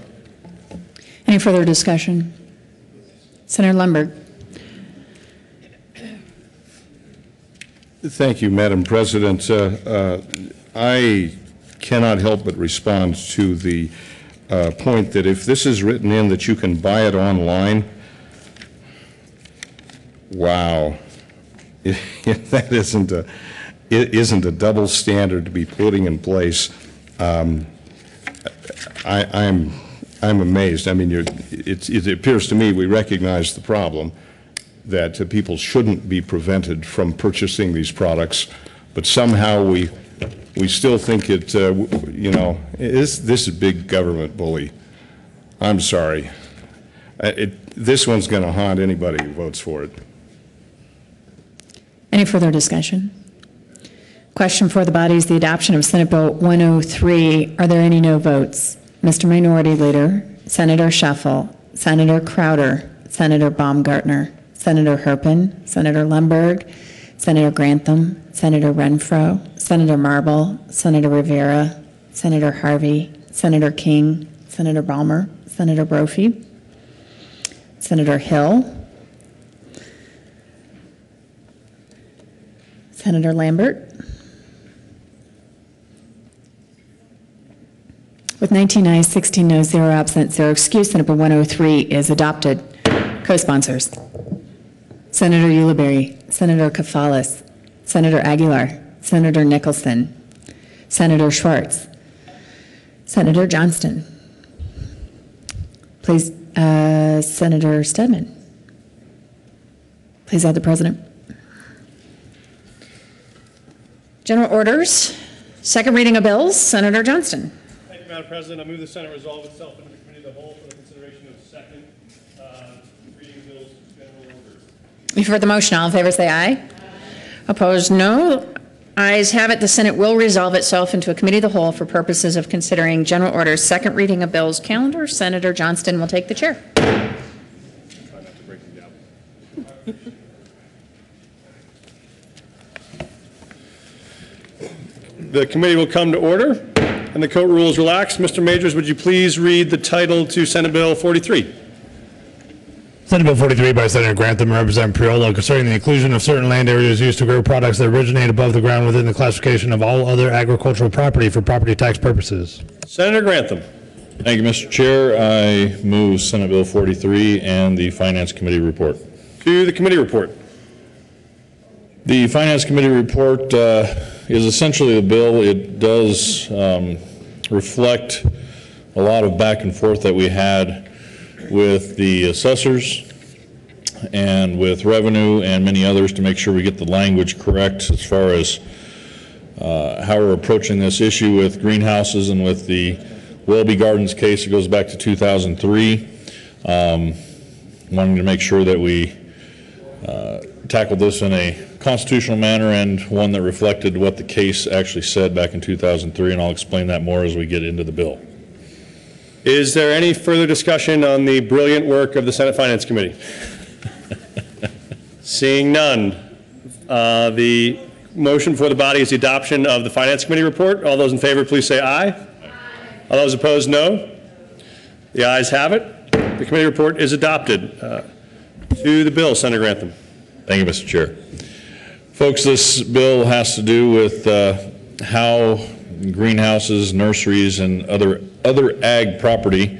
S11: Any further discussion? Senator Lundberg.
S15: Thank you, Madam President. I cannot help but respond to the point that if this is written in that you can buy it online, wow, if that isn't a double standard to be putting in place, I'm amazed. I mean, it appears to me we recognize the problem that people shouldn't be prevented from purchasing these products, but somehow we still think it, you know, this is big government bully. I'm sorry. This one's going to haunt anybody who votes for it.
S11: Any further discussion? Question for the body is the adoption of Senate Bill 103. Are there any no votes? Mr. Minority Leader, Senator Shuffle, Senator Crowder, Senator Baumgartner, Senator Herpin, Senator Lundberg, Senator Grantham, Senator Renfro, Senator Marble, Senator Rivera, Senator Harvey, Senator King, Senator Balmer, Senator Brophy, Senator Hill, Senator Lambert, With 19 ayes, 16 noes, 0 absent, 0 excused, Senate Bill 103 is adopted. Co-sponsors: Senator Ulibarri, Senator Kefauver, Senator Aguilar, Senator Nicholson, Senator Schwartz, Senator Johnston. Please, Senator Stedman. Please add the president. General orders. Second reading of bills. Senator Johnston.
S16: Thank you, Madam President. I move the Senate resolve itself into the committee of the whole for the consideration of second reading of bills, general orders.
S11: You've heard the motion. All in favor say aye. Opposed, no. Ayes have it. The Senate will resolve itself into a committee of the whole for purposes of considering general orders. Second reading of bills calendar. Senator Johnston will take the chair.
S16: The committee will come to order, and the court rules relaxed. Mr. Majors, would you please read the title to Senate Bill 43?
S4: Senate Bill 43 by Senator Grantham, Representative Priolo, concerning the inclusion of certain land areas used to grow products that originate above the ground within the classification of all other agricultural property for property tax purposes.
S16: Senator Grantham.
S12: Thank you, Mr. Chair. I move Senate Bill 43 and the Finance Committee report.
S16: To the committee report.
S12: The Finance Committee report is essentially a bill. It does reflect a lot of back and forth that we had with the assessors and with revenue and many others to make sure we get the language correct as far as how we're approaching this issue with greenhouses and with the Welby Gardens case. It goes back to 2003. Wanting to make sure that we tackled this in a constitutional manner and one that reflected what the case actually said back in 2003, and I'll explain that more as we get into the bill.
S16: Is there any further discussion on the brilliant work of the Senate Finance Committee? Seeing none, the motion for the body is the adoption of the Finance Committee report. All those in favor, please say aye. Aye. All those opposed, no. The ayes have it. The committee report is adopted. To the bill, Senator Grantham.
S12: Thank you, Mr. Chair. Folks, this bill has to do with how greenhouses, nurseries, and other ag property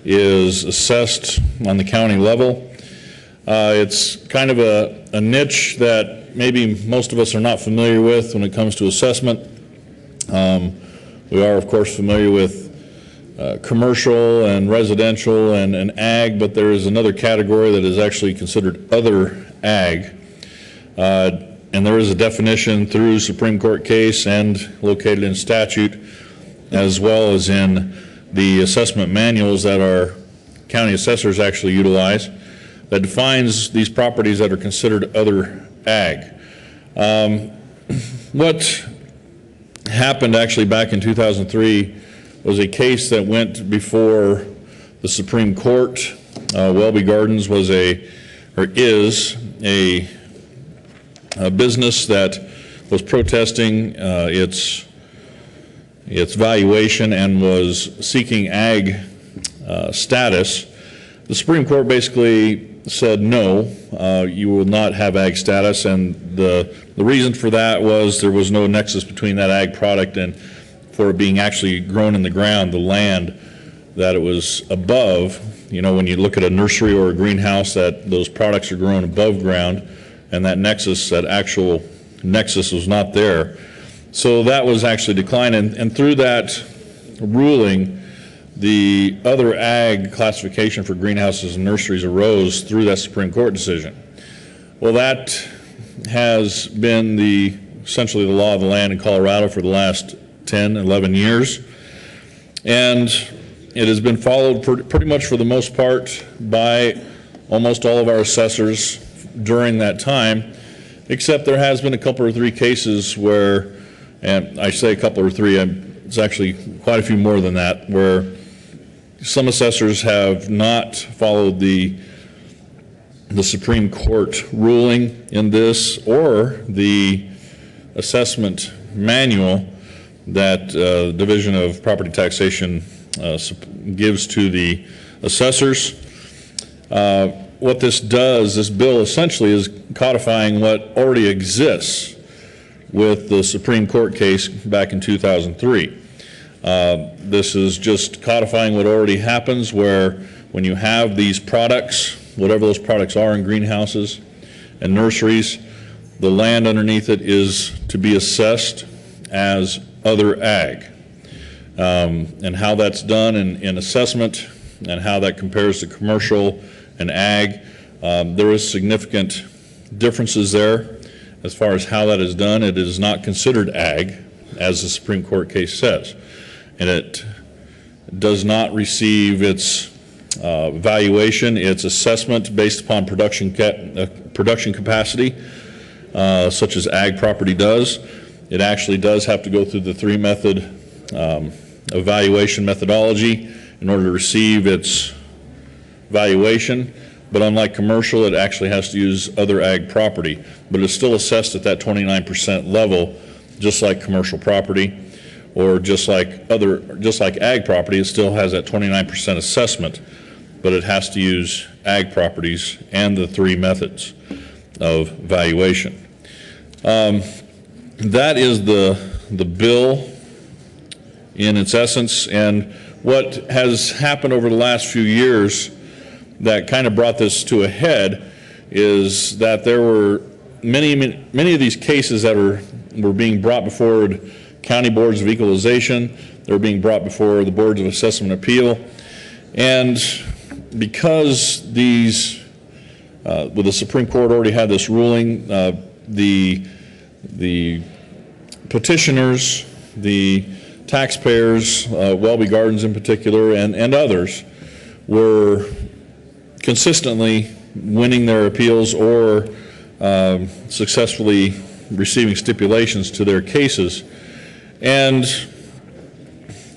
S12: is assessed on the county level. It's kind of a niche that maybe most of us are not familiar with when it comes to assessment. We are, of course, familiar with commercial and residential and ag, but there is another category that is actually considered other ag. And there is a definition through Supreme Court case and located in statute, as well as in the assessment manuals that our county assessors actually utilize, that defines these properties that are considered other ag. What happened actually back in 2003 was a case that went before the Supreme Court. Welby Gardens was is a business that was protesting its valuation and was seeking ag status. The Supreme Court basically said no, you will not have ag status, and the reason for that was there was no nexus between that ag product and for it being actually grown in the ground, the land that it was above. You know, when you look at a nursery or a greenhouse, that those products are grown above ground, and that nexus, that actual nexus was not there. So that was actually declined, and through that ruling, the other ag classification for greenhouses and nurseries arose through that Supreme Court decision. Well, that has been essentially the law of the land in Colorado for the last 10, 11 years. And it has been followed pretty much for the most part by almost all of our assessors during that time, except there has been a couple or three cases where, and I say a couple or three, it's actually quite a few more than that, where some assessors have not followed the Supreme Court ruling in this or the assessment manual that the Division of Property Taxation gives to the assessors. What this does, this bill essentially is codifying what already exists with the Supreme Court case back in 2003.
S17: This is just codifying what already happens, where when you have these products, whatever those products are in greenhouses and nurseries, the land underneath it is to be assessed as other ag. And how that's done in assessment and how that compares to commercial and ag, there is significant differences there as far as how that is done. It is not considered ag, as the Supreme Court case says, and it does not receive its valuation, its assessment based upon production capacity, such as ag property does. It actually does have to go through the three-method evaluation methodology in order to receive its valuation. But unlike commercial, it actually has to use other ag property, but it's still assessed at that 29% level, just like commercial property, or just like ag property. It still has that 29% assessment, but it has to use ag properties and the three methods of valuation. That is the bill in its essence, and what has happened over the last few years that kind of brought this to a head is that there were many of these cases that were being brought before county boards of equalization. They were being brought before the boards of assessment and appeal, and because these, well, the Supreme Court already had this ruling, the petitioners, the taxpayers, Welby Gardens in particular, and others were consistently winning their appeals or successfully receiving stipulations to their cases. And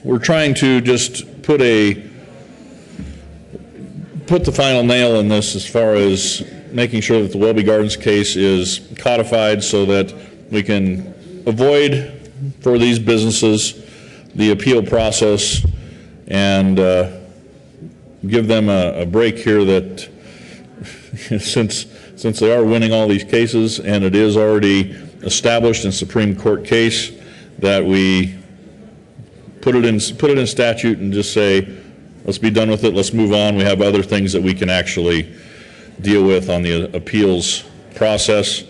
S17: we're trying to just put the final nail in this as far as making sure that the Welby Gardens case is codified so that we can avoid for these businesses the appeal process and give them a break here that since they are winning all these cases and it is already established in Supreme Court case, that we put it in statute and just say, let's be done with it, let's move on. We have other things that we can actually deal with on the appeals process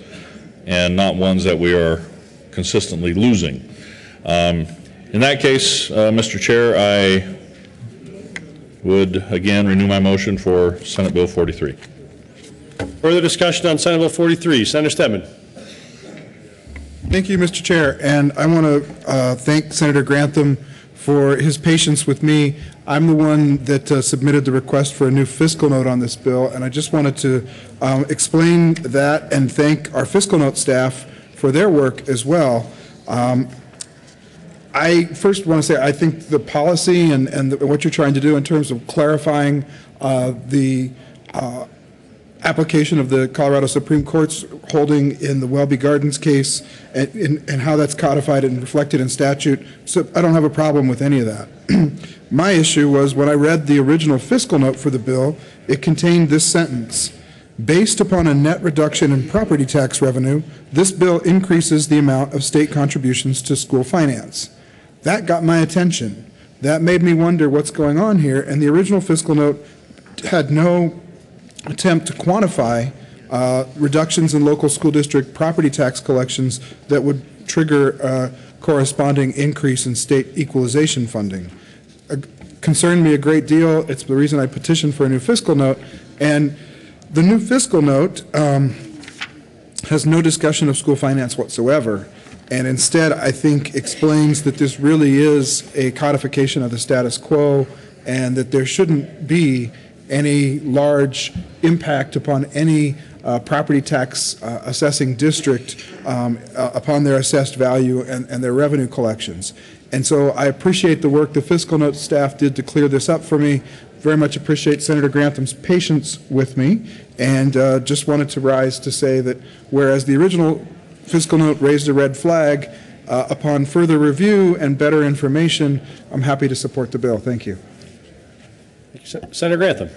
S17: and not ones that we are consistently losing. In that case, Mr. Chair, I would again renew my motion for Senate Bill 43.
S16: Further discussion on Senate Bill 43. Senator Stedman.
S18: Thank you, Mr. Chair, and I want to thank Senator Grantham for his patience with me. I'm the one that submitted the request for a new fiscal note on this bill, and I just wanted to explain that and thank our fiscal note staff for their work as well. I first want to say I think the policy and what you're trying to do in terms of clarifying the application of the Colorado Supreme Court's holding in the Welby Gardens case and how that's codified and reflected in statute. So I don't have a problem with any of that. My issue was when I read the original fiscal note for the bill, it contained this sentence: based upon a net reduction in property tax revenue, this bill increases the amount of state contributions to school finance. That got my attention. That made me wonder what's going on here, and the original fiscal note had no attempt to quantify reductions in local school district property tax collections that would trigger a corresponding increase in state equalization funding. Concerned me a great deal. It's the reason I petitioned for a new fiscal note. And the new fiscal note has no discussion of school finance whatsoever, and instead I think explains that this really is a codification of the status quo and that there shouldn't be any large impact upon any property tax assessing district upon their assessed value and their revenue collections. And so I appreciate the work the fiscal note staff did to clear this up for me. Very much appreciate Senator Grantham's patience with me, and just wanted to rise to say that whereas the original fiscal note raised a red flag, upon further review and better information, I'm happy to support the bill. Thank you.
S16: Senator Grantham.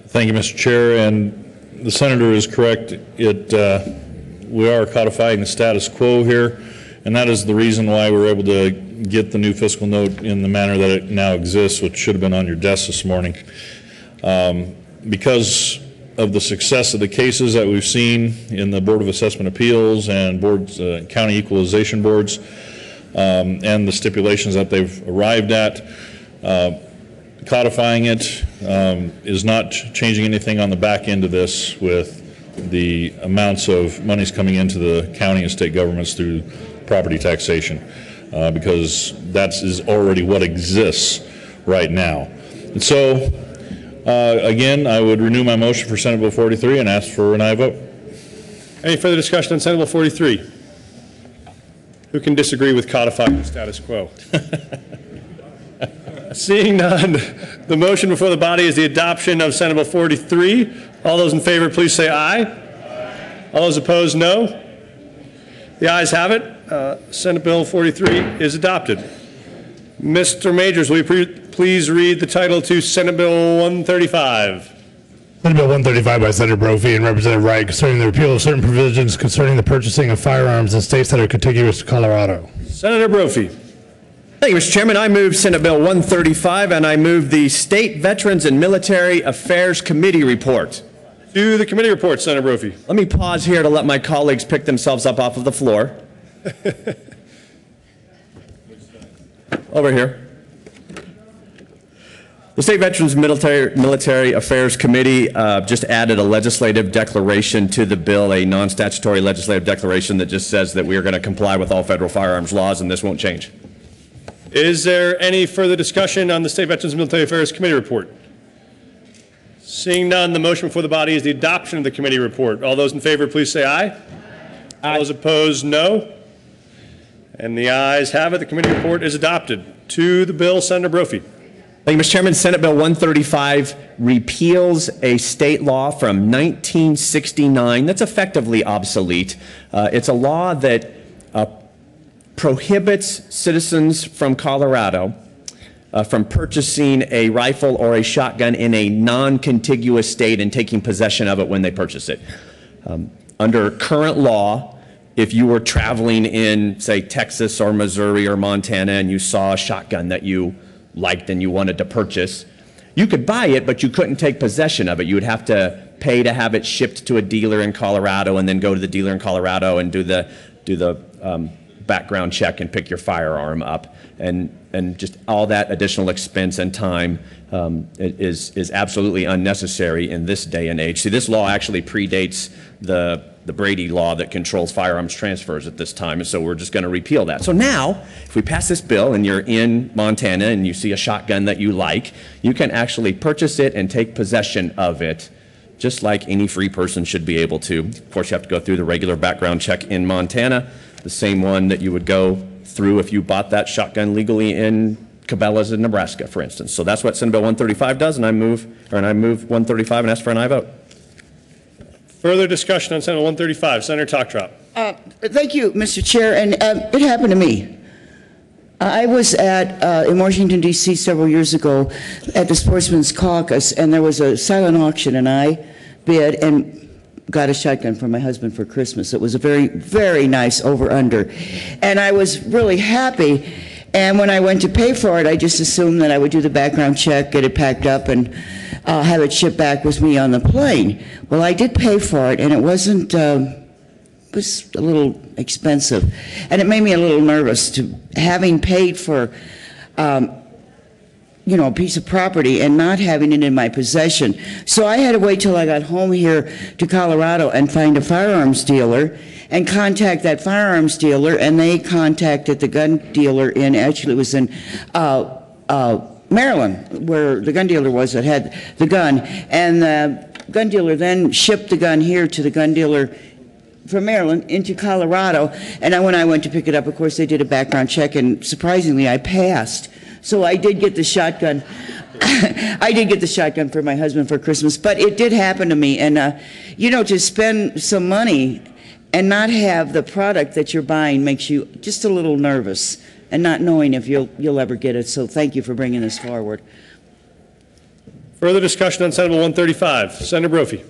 S17: Thank you, Mr. Chair, and the senator is correct. We are codifying the status quo here, and that is the reason why we're able to get the new fiscal note in the manner that it now exists, which should have been on your desk this morning. Because of the success of the cases that we've seen in the Board of Assessment Appeals and boards, county equalization boards, and the stipulations that they've arrived at, codifying it is not changing anything on the back end of this with the amounts of monies coming into the county and state governments through property taxation, because that is already what exists right now. And so, again, I would renew my motion for Senate Bill 43 and ask for an aye vote.
S16: Any further discussion on Senate Bill 43? Who can disagree with codifying the status quo? Seeing none, the motion before the body is the adoption of Senate Bill 43. All those in favor, please say aye. All those opposed, no. The ayes have it. Senate Bill 43 is adopted. Mr. Majors, will you please read the title to Senate Bill 135?
S4: Senate Bill 135 by Senator Brophy and Representative Wright concerning the repeal of certain provisions concerning the purchasing of firearms in states that are contiguous to Colorado.
S16: Senator Brophy.
S19: Thank you, Mr. Chairman. I move Senate Bill 135, and I move the State Veterans and Military Affairs Committee report.
S16: To the committee report, Senator Brophy.
S19: Let me pause here to let my colleagues pick themselves up off of the floor. Over here. The State Veterans and Military Affairs Committee just added a legislative declaration to the bill, a non-statutory legislative declaration that just says that we are going to comply with all federal firearms laws, and this won't change.
S16: Is there any further discussion on the State Veterans and Military Affairs Committee report? Seeing none, the motion before the body is the adoption of the committee report. All those in favor, please say aye. Aye. All those opposed, no. And the ayes have it. The committee report is adopted. To the bill, Senator Brophy.
S19: Thank you, Mr. Chairman. Senate Bill 135 repeals a state law from 1969 that's effectively obsolete. It's a law that prohibits citizens from Colorado from purchasing a rifle or a shotgun in a non-contiguous state and taking possession of it when they purchase it. Under current law, if you were traveling in, say, Texas or Missouri or Montana and you saw a shotgun that you liked and you wanted to purchase, you could buy it, but you couldn't take possession of it. You would have to pay to have it shipped to a dealer in Colorado and then go to the dealer in Colorado and do the background check and pick your firearm up, and just all that additional expense and time is absolutely unnecessary in this day and age. See, this law actually predates the Brady law that controls firearms transfers at this time, and so we're just going to repeal that. So now, if we pass this bill and you're in Montana and you see a shotgun that you like, you can actually purchase it and take possession of it, just like any free person should be able to. Of course, you have to go through the regular background check in Montana, the same one that you would go through if you bought that shotgun legally in Cabela's in Nebraska, for instance. So that's what Senate Bill 135 does, and I move 135 and ask for an aye vote.
S16: Further discussion on Senate Bill 135. Senator Toctrop.
S20: Thank you, Mr. Chair, and it happened to me. I was in Washington, D.C. several years ago at the Sportsman's Caucus, and there was a silent auction, and I bid and got a shotgun for my husband for Christmas. It was a very, very nice over-under, and I was really happy. And when I went to pay for it, I just assumed that I would do the background check, get it packed up, and have it shipped back with me on the plane. Well, I did pay for it, and it wasn't. It was a little expensive, and it made me a little nervous to having paid for, a piece of property and not having it in my possession. So I had to wait till I got home here to Colorado and find a firearms dealer and contact that firearms dealer, and they contacted the gun dealer actually it was in Maryland, where the gun dealer was that had the gun, and the gun dealer then shipped the gun here to the gun dealer from Maryland into Colorado, and when I went to pick it up, of course, they did a background check, and surprisingly, I passed. So I did get the shotgun. I did get the shotgun for my husband for Christmas, but it did happen to me, and to spend some money and not have the product that you're buying makes you just a little nervous and not knowing if you'll ever get it. So thank you for bringing this forward.
S16: Further discussion on Senate Bill 135. Senator Brophy.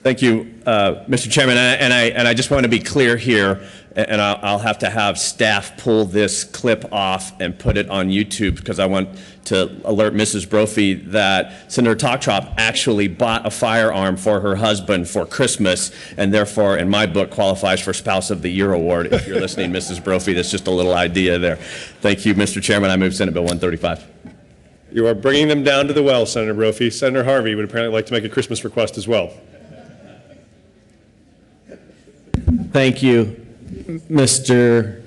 S19: Thank you, Mr. Chairman, and I just want to be clear here, and I'll have to have staff pull this clip off and put it on YouTube because I want to alert Mrs. Brophy that Senator Toktrop actually bought a firearm for her husband for Christmas, and therefore, in my book, qualifies for Spouse of the Year award. If you're listening, Mrs. Brophy, that's just a little idea there. Thank you, Mr. Chairman. I move Senate Bill 135.
S16: You are bringing them down to the well, Senator Brophy. Senator Harvey would apparently like to make a Christmas request as well.
S21: Thank you, Mr.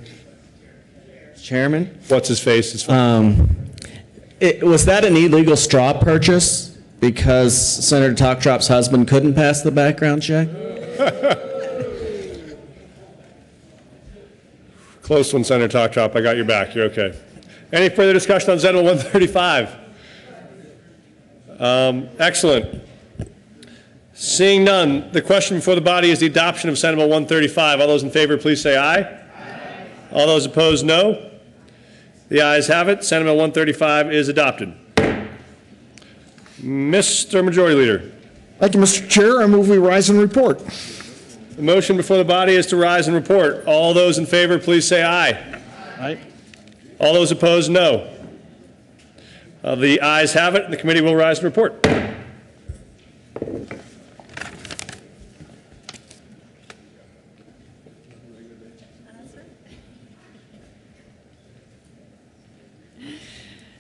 S21: Chairman.
S16: What's his face?
S21: Was that an illegal straw purchase because Senator Toktrop's husband couldn't pass the background check?
S16: Close one, Senator Toktrop. I got your back. You're okay. Any further discussion on Senate Bill 135? Excellent. Seeing none, the question before the body is the adoption of Senate Bill 135. All those in favor, please say aye. Aye. All those opposed, no. The ayes have it. Senate Bill 135 is adopted. Mr. Majority Leader.
S6: Thank you, Mr. Chair. I move we rise and report.
S16: The motion before the body is to rise and report. All those in favor, please say aye.
S6: Aye.
S16: All those opposed, no. The ayes have it, and the committee will rise and report.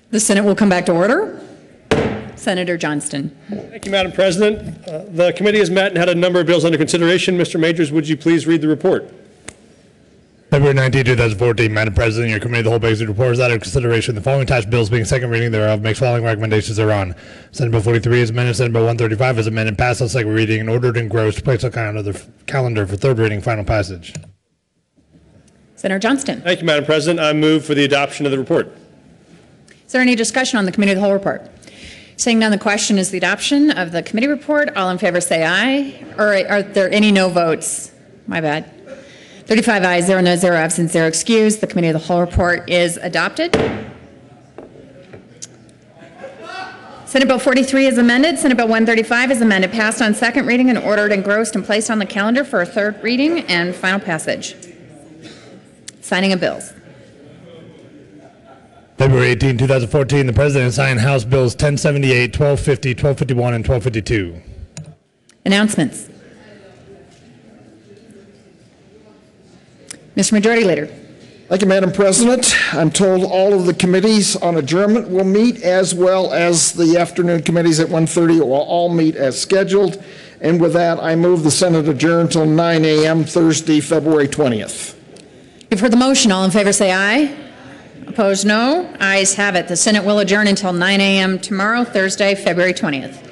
S11: The Senate will come back to order. Senator Johnston.
S16: Thank you, Madam President. The committee has met and had a number of bills under consideration. Mr. Majors, would you please read the report?
S4: February 19, 2014, Madam President, your committee of the whole basic report is under consideration. The following attached bills being second reading thereof makes following recommendations thereon. Senate Bill 43 is amended. Senate Bill 135 is amended, passed on second reading, and ordered and engrossed, placed on calendar for third reading, final passage.
S11: Senator Johnston.
S16: Thank you, Madam President. I move for the adoption of the report.
S11: Is there any discussion on the committee of the whole report? Seeing none, the question is the adoption of the committee report. All in favor say aye. Or are there any no votes? My bad. 35 ayes, 0 noes, 0 absent, 0 excused. The committee of the whole report is adopted. Senate Bill 43 is amended. Senate Bill 135 is amended, passed on second reading, and ordered, engrossed, and placed on the calendar for a third reading and final passage. Signing of bills.
S4: February 18, 2014, the President signed House Bills 1078, 1250, 1251, and 1252.
S11: Announcements. Mr. Majority Leader.
S6: Thank you, Madam President. I'm told all of the committees on adjournment will meet, as well as the afternoon committees at 1:30 will all meet as scheduled. And with that, I move the Senate adjourn until 9 a.m. Thursday, February 20th.
S11: You've heard the motion. All in favor say aye. Opposed, no. Ayes have it. The Senate will adjourn until 9 a.m. tomorrow, Thursday, February 20th.